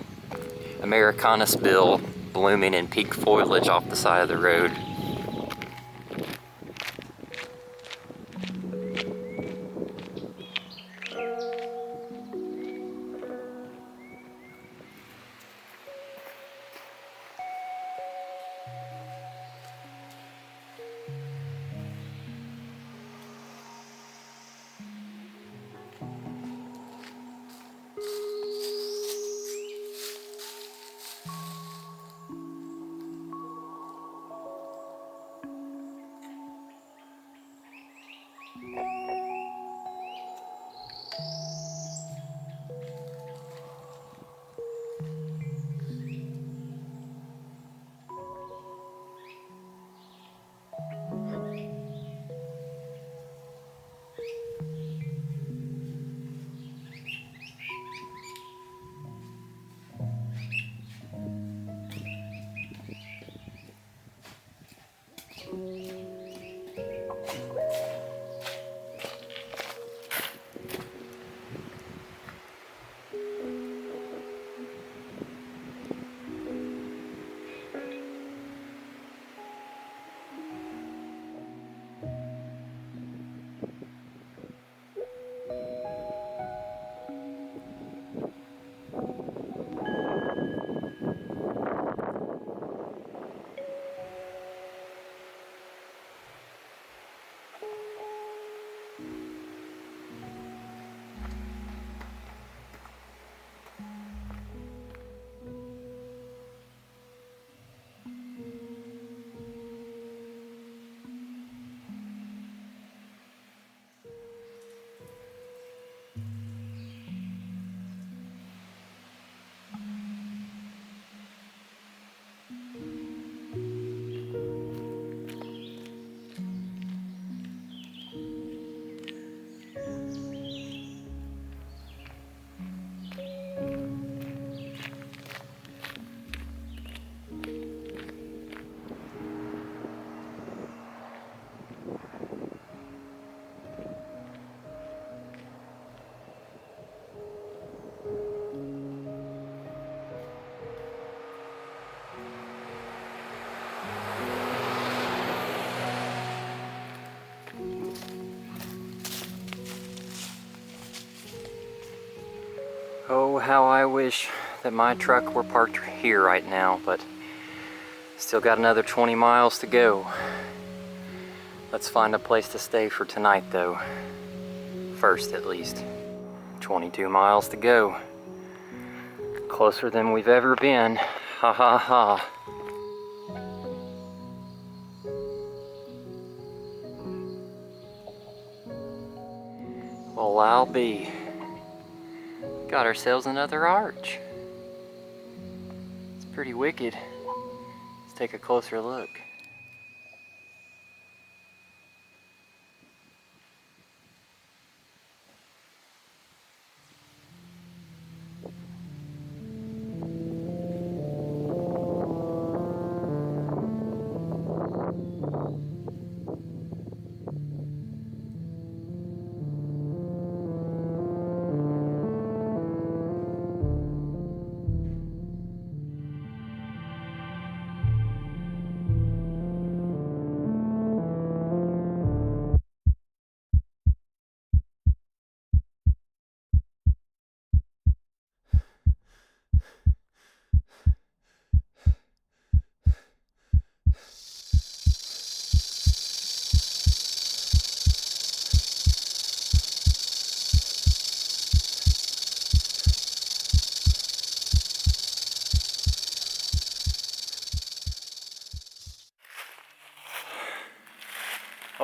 Americanus bill blooming in peak foliage off the side of the road. Oh, how I wish that my truck were parked here right now, but still got another 20 miles to go. Let's find a place to stay for tonight though. First at least. 22 miles to go. Closer than we've ever been. Ha ha ha. Well, I'll be. Got ourselves another arch. It's pretty wicked. Let's take a closer look.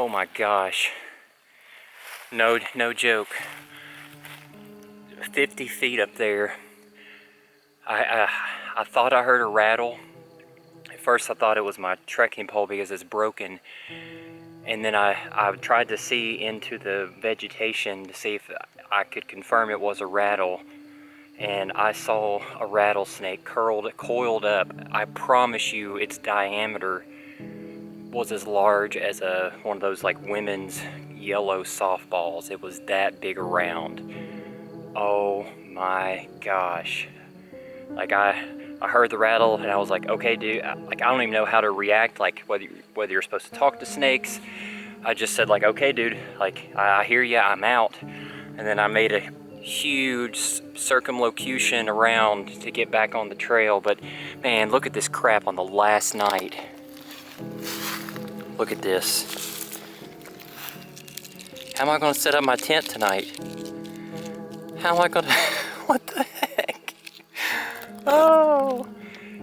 Oh my gosh. No joke. 50 feet up there. I thought I heard a rattle. At first I thought it was my trekking pole because it's broken. And then I tried to see into the vegetation to see if I could confirm it was a rattle. And I saw a rattlesnake coiled up. I promise you its diameter was as large as one of those like women's yellow softballs. It was that big around. Oh my gosh. Like I heard the rattle and I was like, okay dude, like I don't even know how to react, like whether you're supposed to talk to snakes. I just said like, okay dude, like I hear ya, I'm out. And then I made a huge circumlocution around to get back on the trail. But man, look at this crap on the last night. Look at this. How am I gonna set up my tent tonight? How am I gonna, what the heck? Oh,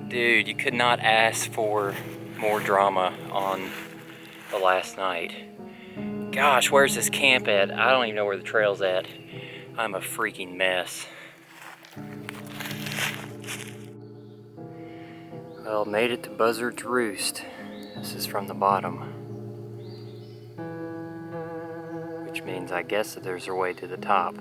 dude, you could not ask for more drama on the last night. Gosh, where's this camp at? I don't even know where the trail's at. I'm a freaking mess. Well, made it to Buzzard's Roost. This is from the bottom. Which means I guess that there's a way to the top.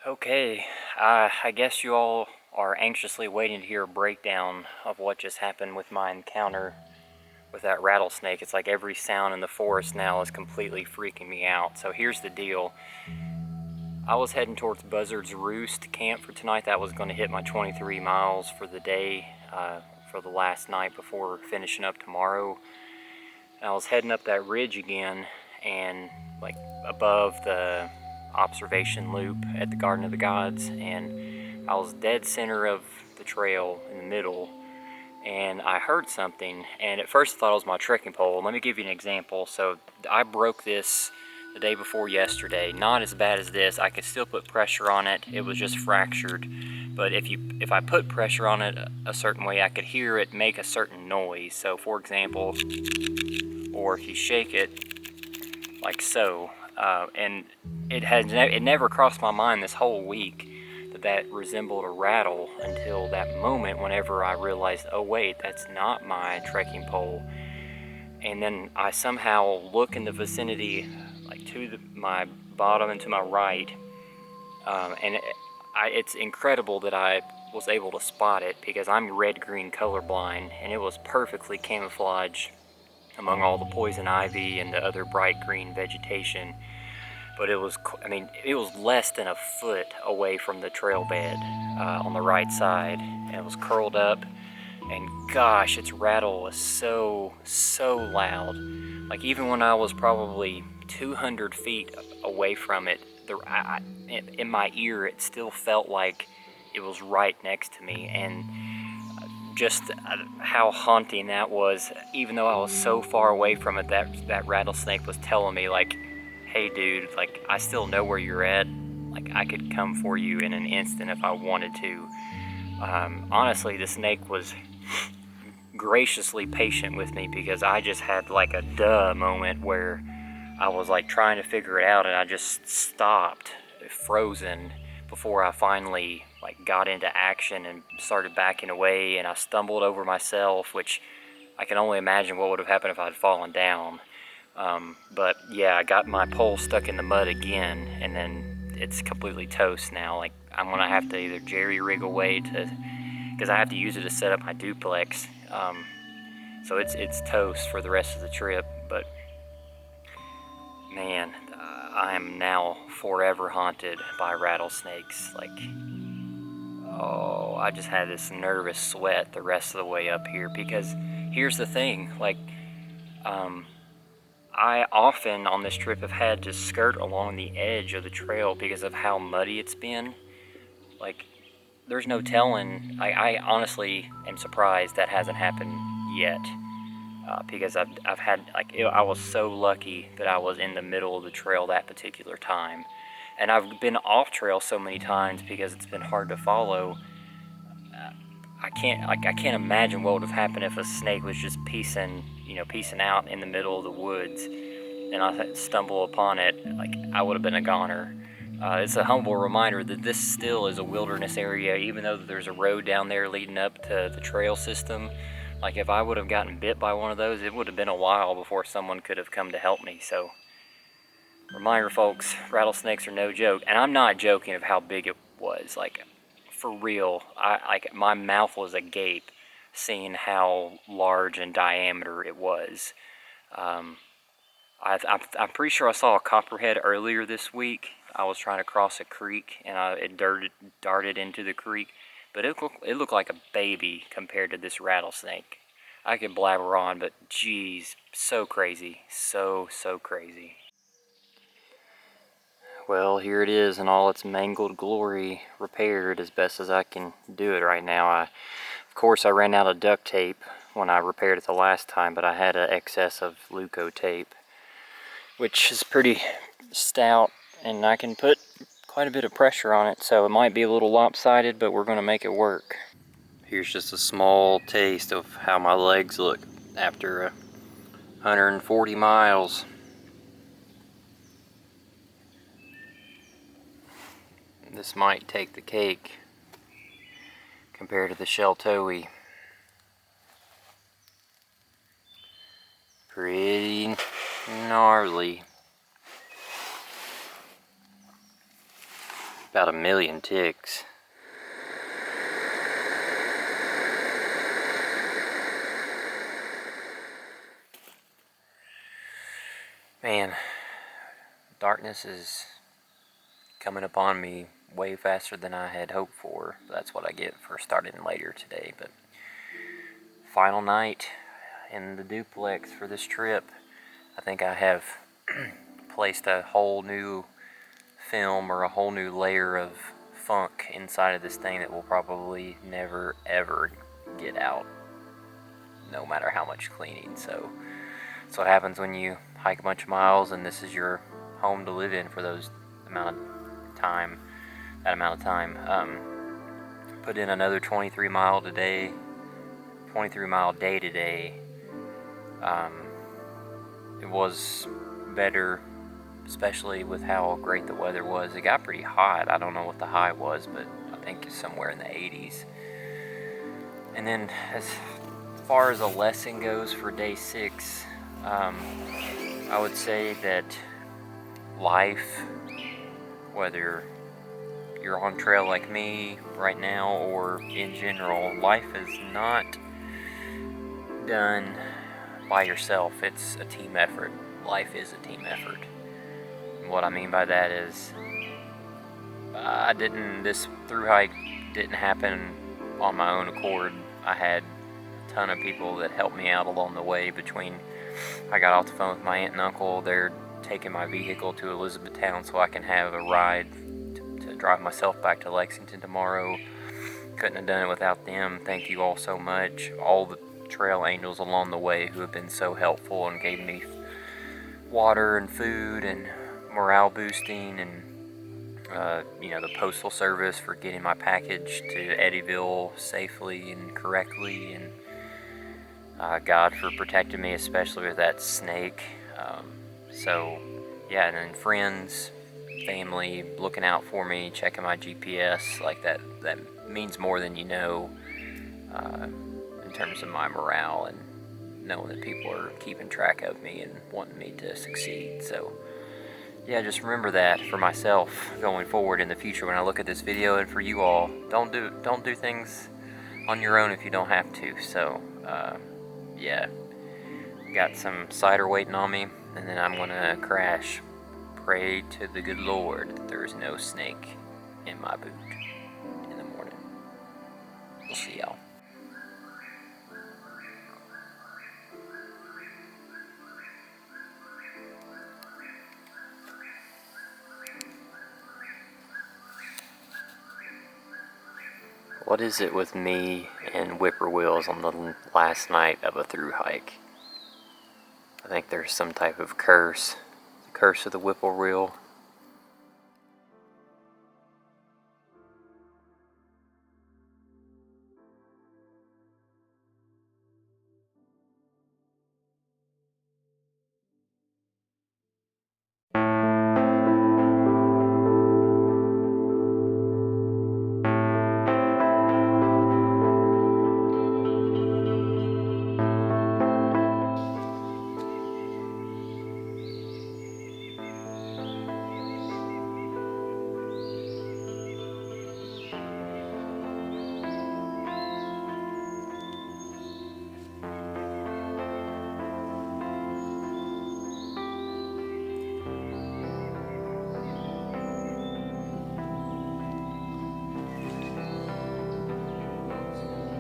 Okay, I guess you all are anxiously waiting to hear a breakdown of what just happened with my encounter with that rattlesnake. It's like every sound in the forest now is completely freaking me out. So here's the deal. I was heading towards Buzzard's Roost camp for tonight. That was going to hit my 23 miles for the day, for the last night before finishing up tomorrow. And I was heading up that ridge again, and like above the observation loop at the Garden of the Gods, and I was dead center of the trail in the middle, and I heard something, and at first I thought it was my trekking pole. Let me give you an example. So I broke this the day before yesterday. Not as bad as this. I could still put pressure on it. It was just fractured. But if I put pressure on it a certain way, I could hear it make a certain noise. So for example, or if you shake it like so, and it never crossed my mind this whole week that resembled a rattle until that moment whenever I realized, oh wait, that's not my trekking pole. And then I somehow look in the vicinity, like to my bottom and to my right, and it's incredible that I was able to spot it because I'm red-green colorblind, and it was perfectly camouflaged among all the poison ivy and the other bright green vegetation. But it was, I mean, it was less than a foot away from the trail bed on the right side, and it was curled up, and gosh, its rattle was so loud. Like even when I was probably 200 feet away from it, in my ear, it still felt like it was right next to me, and just how haunting that was. Even though I was so far away from it, that rattlesnake was telling me like, hey dude, like I still know where you're at, like I could come for you in an instant if I wanted to. Honestly, the snake was graciously patient with me because I just had like a duh moment where I was like trying to figure it out, and I just stopped, frozen, before I finally like got into action and started backing away, and I stumbled over myself, which I can only imagine what would have happened if I'd fallen down. But yeah, I got my pole stuck in the mud again, and then it's completely toast now. Like I'm gonna have to either jerry rig away because I have to use it to set up my duplex. So it's toast for the rest of the trip. But man, I am now forever haunted by rattlesnakes. Like, oh, I just had this nervous sweat the rest of the way up here, because here's the thing, like, I often on this trip have had to skirt along the edge of the trail because of how muddy it's been. Like, there's no telling. I honestly am surprised that hasn't happened yet, because I've had, like, I was so lucky that I was in the middle of the trail that particular time. And I've been off trail so many times because it's been hard to follow. I can't imagine what would have happened if a snake was just piecing out in the middle of the woods, and I stumble upon it. Like, I would have been a goner. It's a humble reminder that this still is a wilderness area, even though there's a road down there leading up to the trail system. Like, if I would have gotten bit by one of those, it would have been a while before someone could have come to help me. So, reminder, folks, rattlesnakes are no joke. And I'm not joking of how big it was. Like, for real, my mouth was agape seeing how large in diameter it was. I'm pretty sure I saw a copperhead earlier this week. I was trying to cross a creek, and it darted into the creek, but it looked like a baby compared to this rattlesnake. I could blabber on, but geez, so crazy, so crazy. Well, here it is in all its mangled glory, repaired as best as I can do it right now. Of course, I ran out of duct tape when I repaired it the last time, but I had an excess of Luco tape, which is pretty stout, and I can put quite a bit of pressure on it, so it might be a little lopsided, but we're going to make it work. Here's just a small taste of how my legs look after 140 miles. This might take the cake compared to the Sheltoe. Pretty gnarly. About 1 million ticks. Man, darkness is coming upon me way faster than I had hoped for. That's what I get for starting later today. But final night in the duplex for this trip. I think I have placed a whole new film or a whole new layer of funk inside of this thing that will probably never ever get out, no matter how much cleaning. So that's what happens when you hike a bunch of miles and this is your home to live in for that amount of time. Put in another 23 mile day today. It was better, especially with how great the weather was. It got pretty hot. I don't know what the high was, but I think it's somewhere in the 80s. And then as far as a lesson goes for day 6, I would say that life, whether you're on trail like me right now or in general, life is not done by yourself. It's a team effort. Life is a team effort. And what I mean by that is, this through hike didn't happen on my own accord. I had a ton of people that helped me out along the way. Between I got off the phone with my aunt and uncle, they're taking my vehicle to Elizabethtown so I can have a ride to drive myself back to Lexington tomorrow. Couldn't have done it without them. Thank you all so much. All the trail angels along the way who have been so helpful and gave me water and food and morale boosting, and the postal service for getting my package to Eddyville safely and correctly, and God for protecting me, especially with that snake. And then friends, family looking out for me, checking my GPS, like that means more than you know, in terms of my morale and knowing that people are keeping track of me and wanting me to succeed. So yeah, just remember that for myself going forward in the future when I look at this video, and for you all, don't do things on your own if you don't have to. So got some cider waiting on me, and then I'm gonna crash. Pray to the good Lord that there is no snake in my boot in the morning. We'll see y'all. What is it with me and whippoorwills on the last night of a through hike? I think there's some type of curse. The curse of the whippoorwill.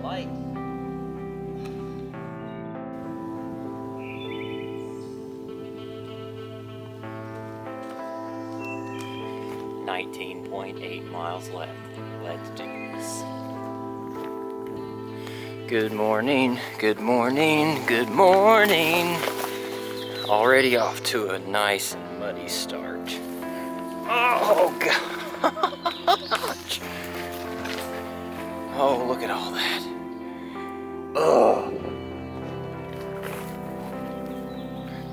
Light. .8 miles left. Let's do this. Good morning, good morning, good morning. Already off to a nice and muddy start. Oh gosh. Oh, look at all that. Oh.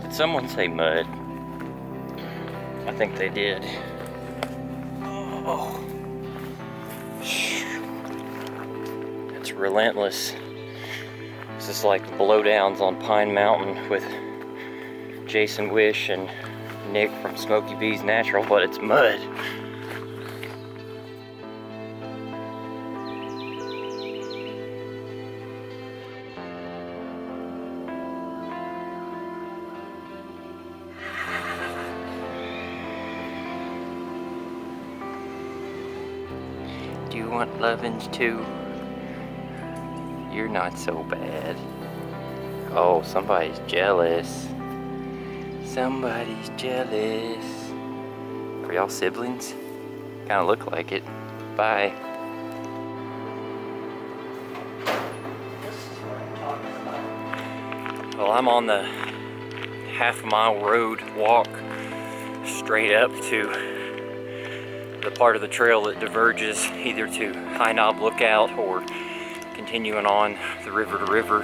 Did someone say mud? I think they did. Oh. It's relentless. This is like blowdowns on Pine Mountain with Jason Wish and Nick from Smoky Bees Natural, but it's mud. Do you want lovin's too? You're not so bad. Oh, somebody's jealous. Somebody's jealous. Are y'all siblings? Kinda look like it. Bye. Well, I'm on the half-mile road walk straight up to the part of the trail that diverges either to High Knob Lookout or continuing on the river to river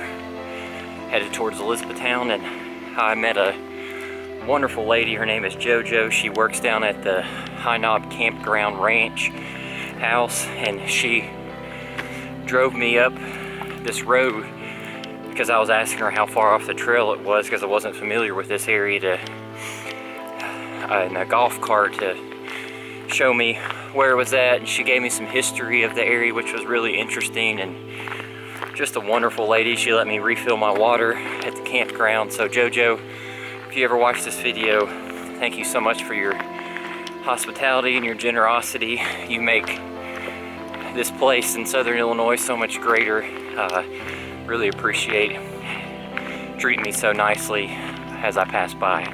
headed towards Elizabethtown. And I met a wonderful lady. Her name is JoJo. She works down at the High Knob Campground Ranch house, and she drove me up this road because I was asking her how far off the trail it was because I wasn't familiar with this area, in a golf cart to show me where it was at. And she gave me some history of the area, which was really interesting, and just a wonderful lady. She let me refill my water at the campground. So JoJo, if you ever watch this video, thank you so much for your hospitality and your generosity. You make this place in Southern Illinois so much greater. Really appreciate treating me so nicely as I pass by.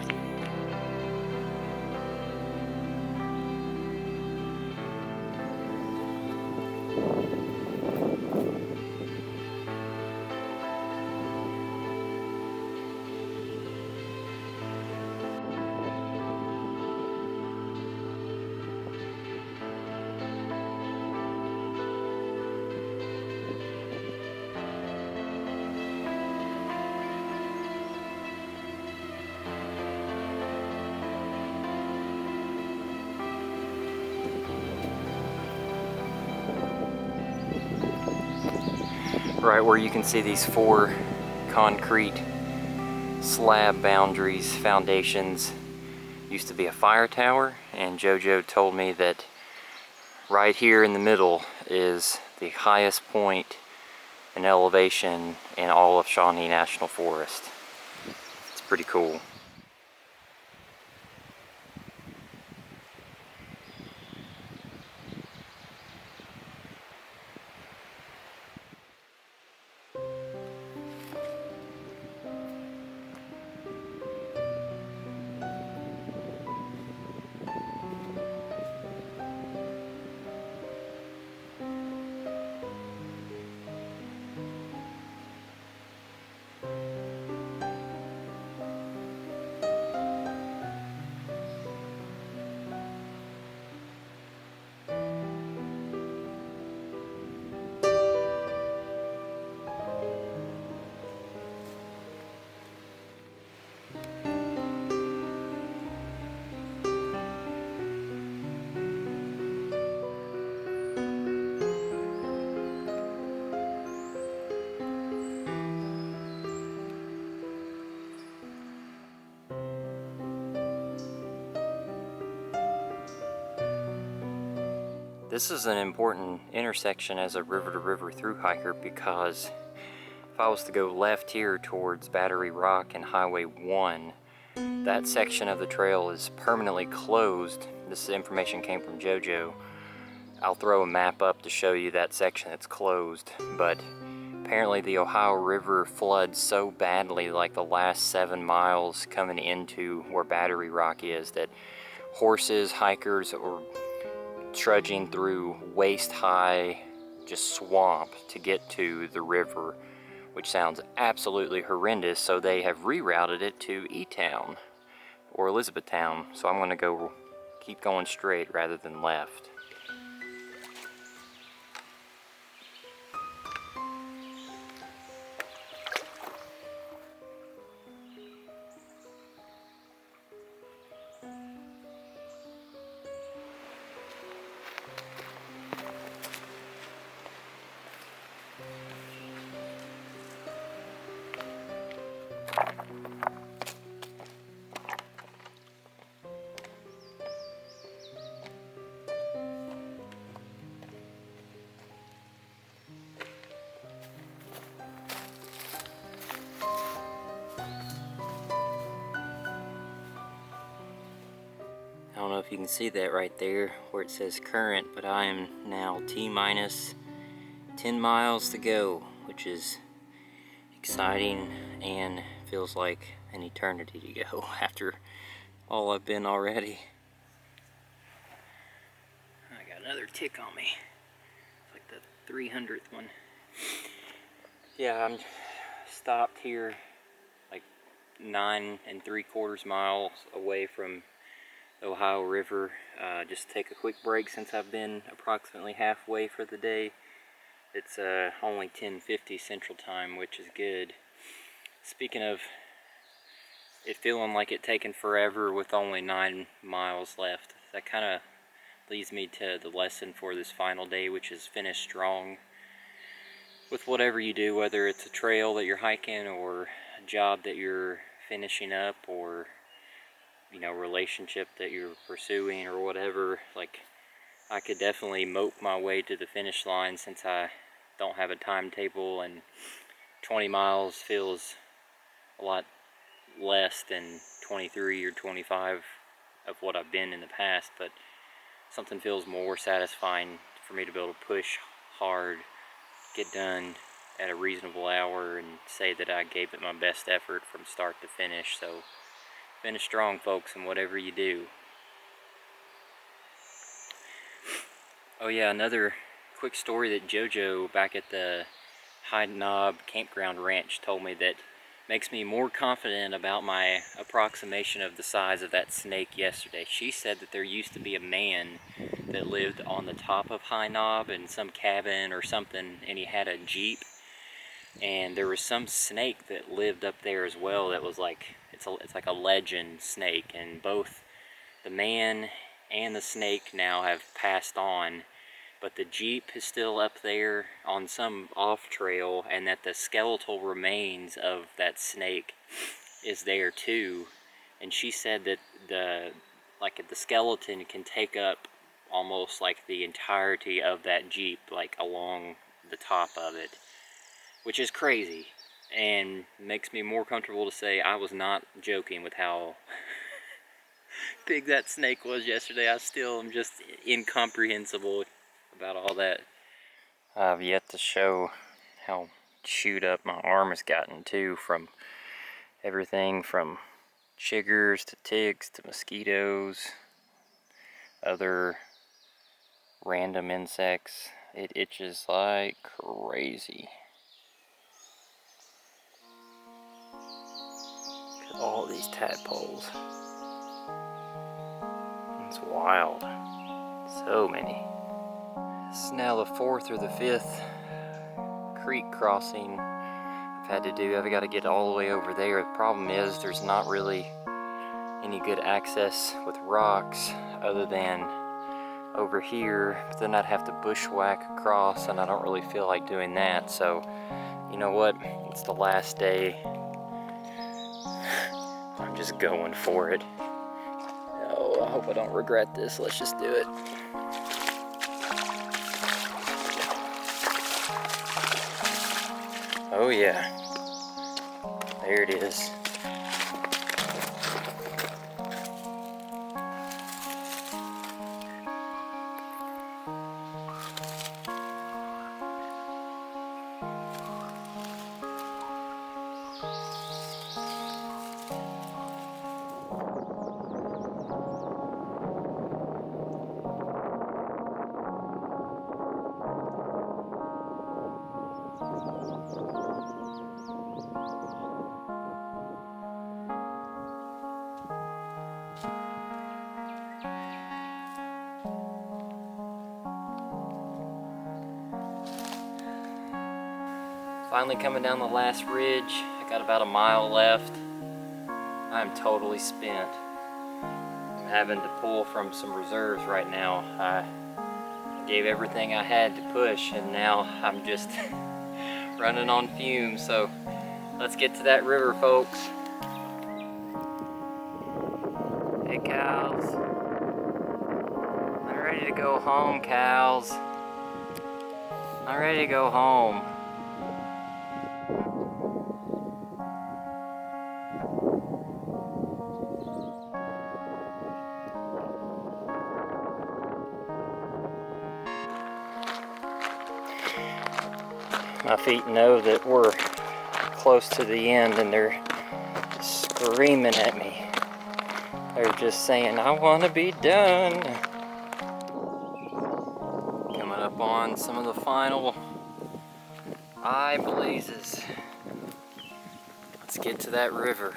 Right where you can see these 4 concrete slab boundaries, foundations, used to be a fire tower, and JoJo told me that right here in the middle is the highest point in elevation in all of Shawnee National Forest. It's pretty cool. This is an important intersection as a river-to-river through hiker, because if I was to go left here towards Battery Rock and Highway 1, that section of the trail is permanently closed. This information came from JoJo. I'll throw a map up to show you that section that's closed, but apparently the Ohio River floods so badly, like the last 7 miles coming into where Battery Rock is, that horses, hikers are trudging through waist-high just swamp to get to the river, which sounds absolutely horrendous. So they have rerouted it to E-Town or Elizabethtown. So I'm gonna keep going straight rather than left. I don't know if you can see that right there where it says current, but I am now T-minus 10 miles to go, which is exciting and feels like an eternity to go after all I've been already. I got another tick on me. It's like the 300th one. Yeah, I'm stopped here like 9 3/4 miles away from the Ohio River. Just take a quick break since I've been approximately halfway for the day. It's only 10:50 Central Time, which is good. Speaking of it feeling like it taken forever with only 9 miles left, that kind of leads me to the lesson for this final day, which is finish strong. With whatever you do, whether it's a trail that you're hiking or a job that you're finishing up, or relationship that you're pursuing or whatever, like I could definitely mope my way to the finish line since I don't have a timetable, and 20 miles feels a lot less than 23 or 25 of what I've been in the past, but something feels more satisfying for me to be able to push hard, get done at a reasonable hour, and say that I gave it my best effort from start to finish. So finish strong, folks, in whatever you do. Oh yeah, another quick story that JoJo back at the High Knob Campground Ranch told me that makes me more confident about my approximation of the size of that snake yesterday. She said that there used to be a man that lived on the top of High Knob in some cabin or something, and he had a Jeep, and there was some snake that lived up there as well that was like, it's like a legend snake, and both the man and the snake now have passed on, but the Jeep is still up there on some off trail, and that the skeletal remains of that snake is there too. And she said that the skeleton can take up almost like the entirety of that Jeep, like along the top of it, which is crazy, and makes me more comfortable to say I was not joking with how big that snake was yesterday. I still am just incomprehensible about all that. I've yet to show how chewed up my arm has gotten too, from everything from chiggers to ticks to mosquitoes, other random insects. It itches like crazy. Look at all these tadpoles. It's wild. So many. This is now the 4th or the 5th creek crossing I've had to do. I've got to get all the way over there. The problem is there's not really any good access with rocks other than over here, but then I'd have to bushwhack across, and I don't really feel like doing that. So you know what, it's the last day. I'm just going for it. Oh, I hope I don't regret this. Let's just do it. Oh yeah, there it is. Finally coming down the last ridge. I got about a mile left. I'm totally spent. I'm having to pull from some reserves right now. I gave everything I had to push and now I'm just running on fumes. So let's get to that river, folks. Hey cows. I'm ready to go home, cows. I'm ready to go home. My feet know that we're close to the end and they're screaming at me. They're just saying, I want to be done. Coming up on some of the final eye blazes. Let's get to that river.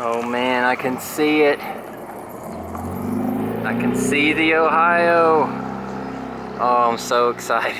Oh man, I can see it. I can see the Ohio. Oh, I'm so excited.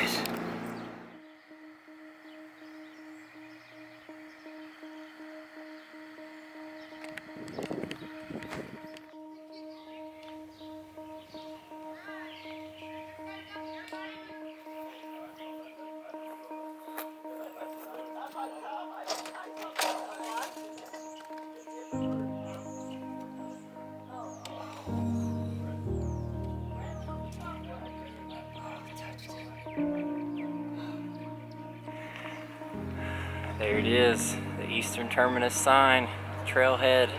There it is, the eastern terminus sign, trailhead.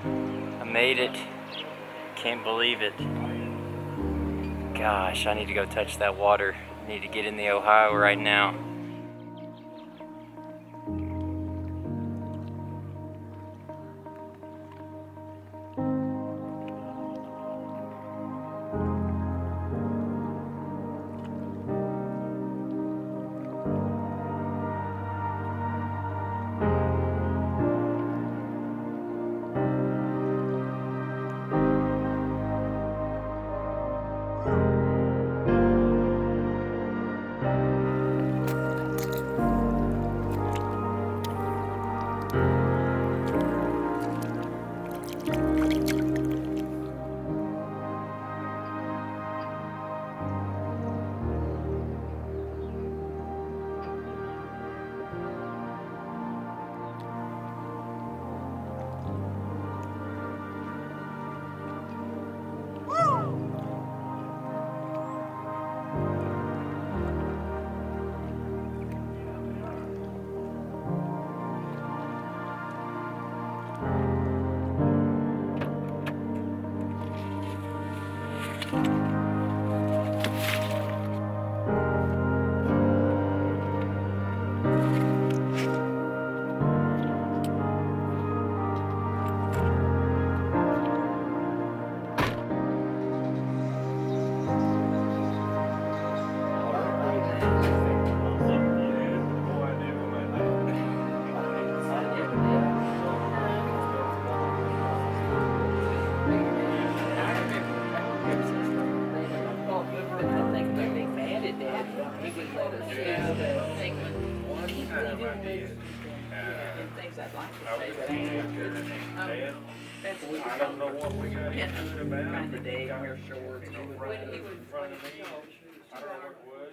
I made it. Can't believe it. Gosh, I need to go touch that water. I need to get in the Ohio right now. I don't know what we got into about. Trying to dig on your shorts. I don't know what it was.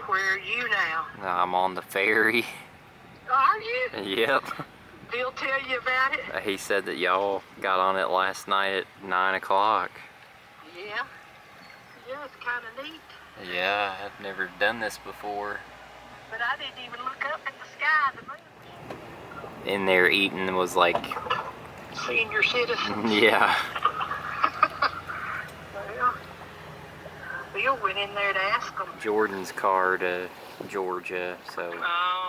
where are you now? I'm on the ferry. Are you? Yep. Bill tell you about it? He said that y'all got on it last night at 9 o'clock. Yeah. Yeah, it's kind of neat. Yeah, I've never done this before. But I didn't even look up at the sky. The moon. In there eating was like, Senior citizens. yeah. Well, Bill went in there to ask them. Jordan's car to Georgia, so. Oh,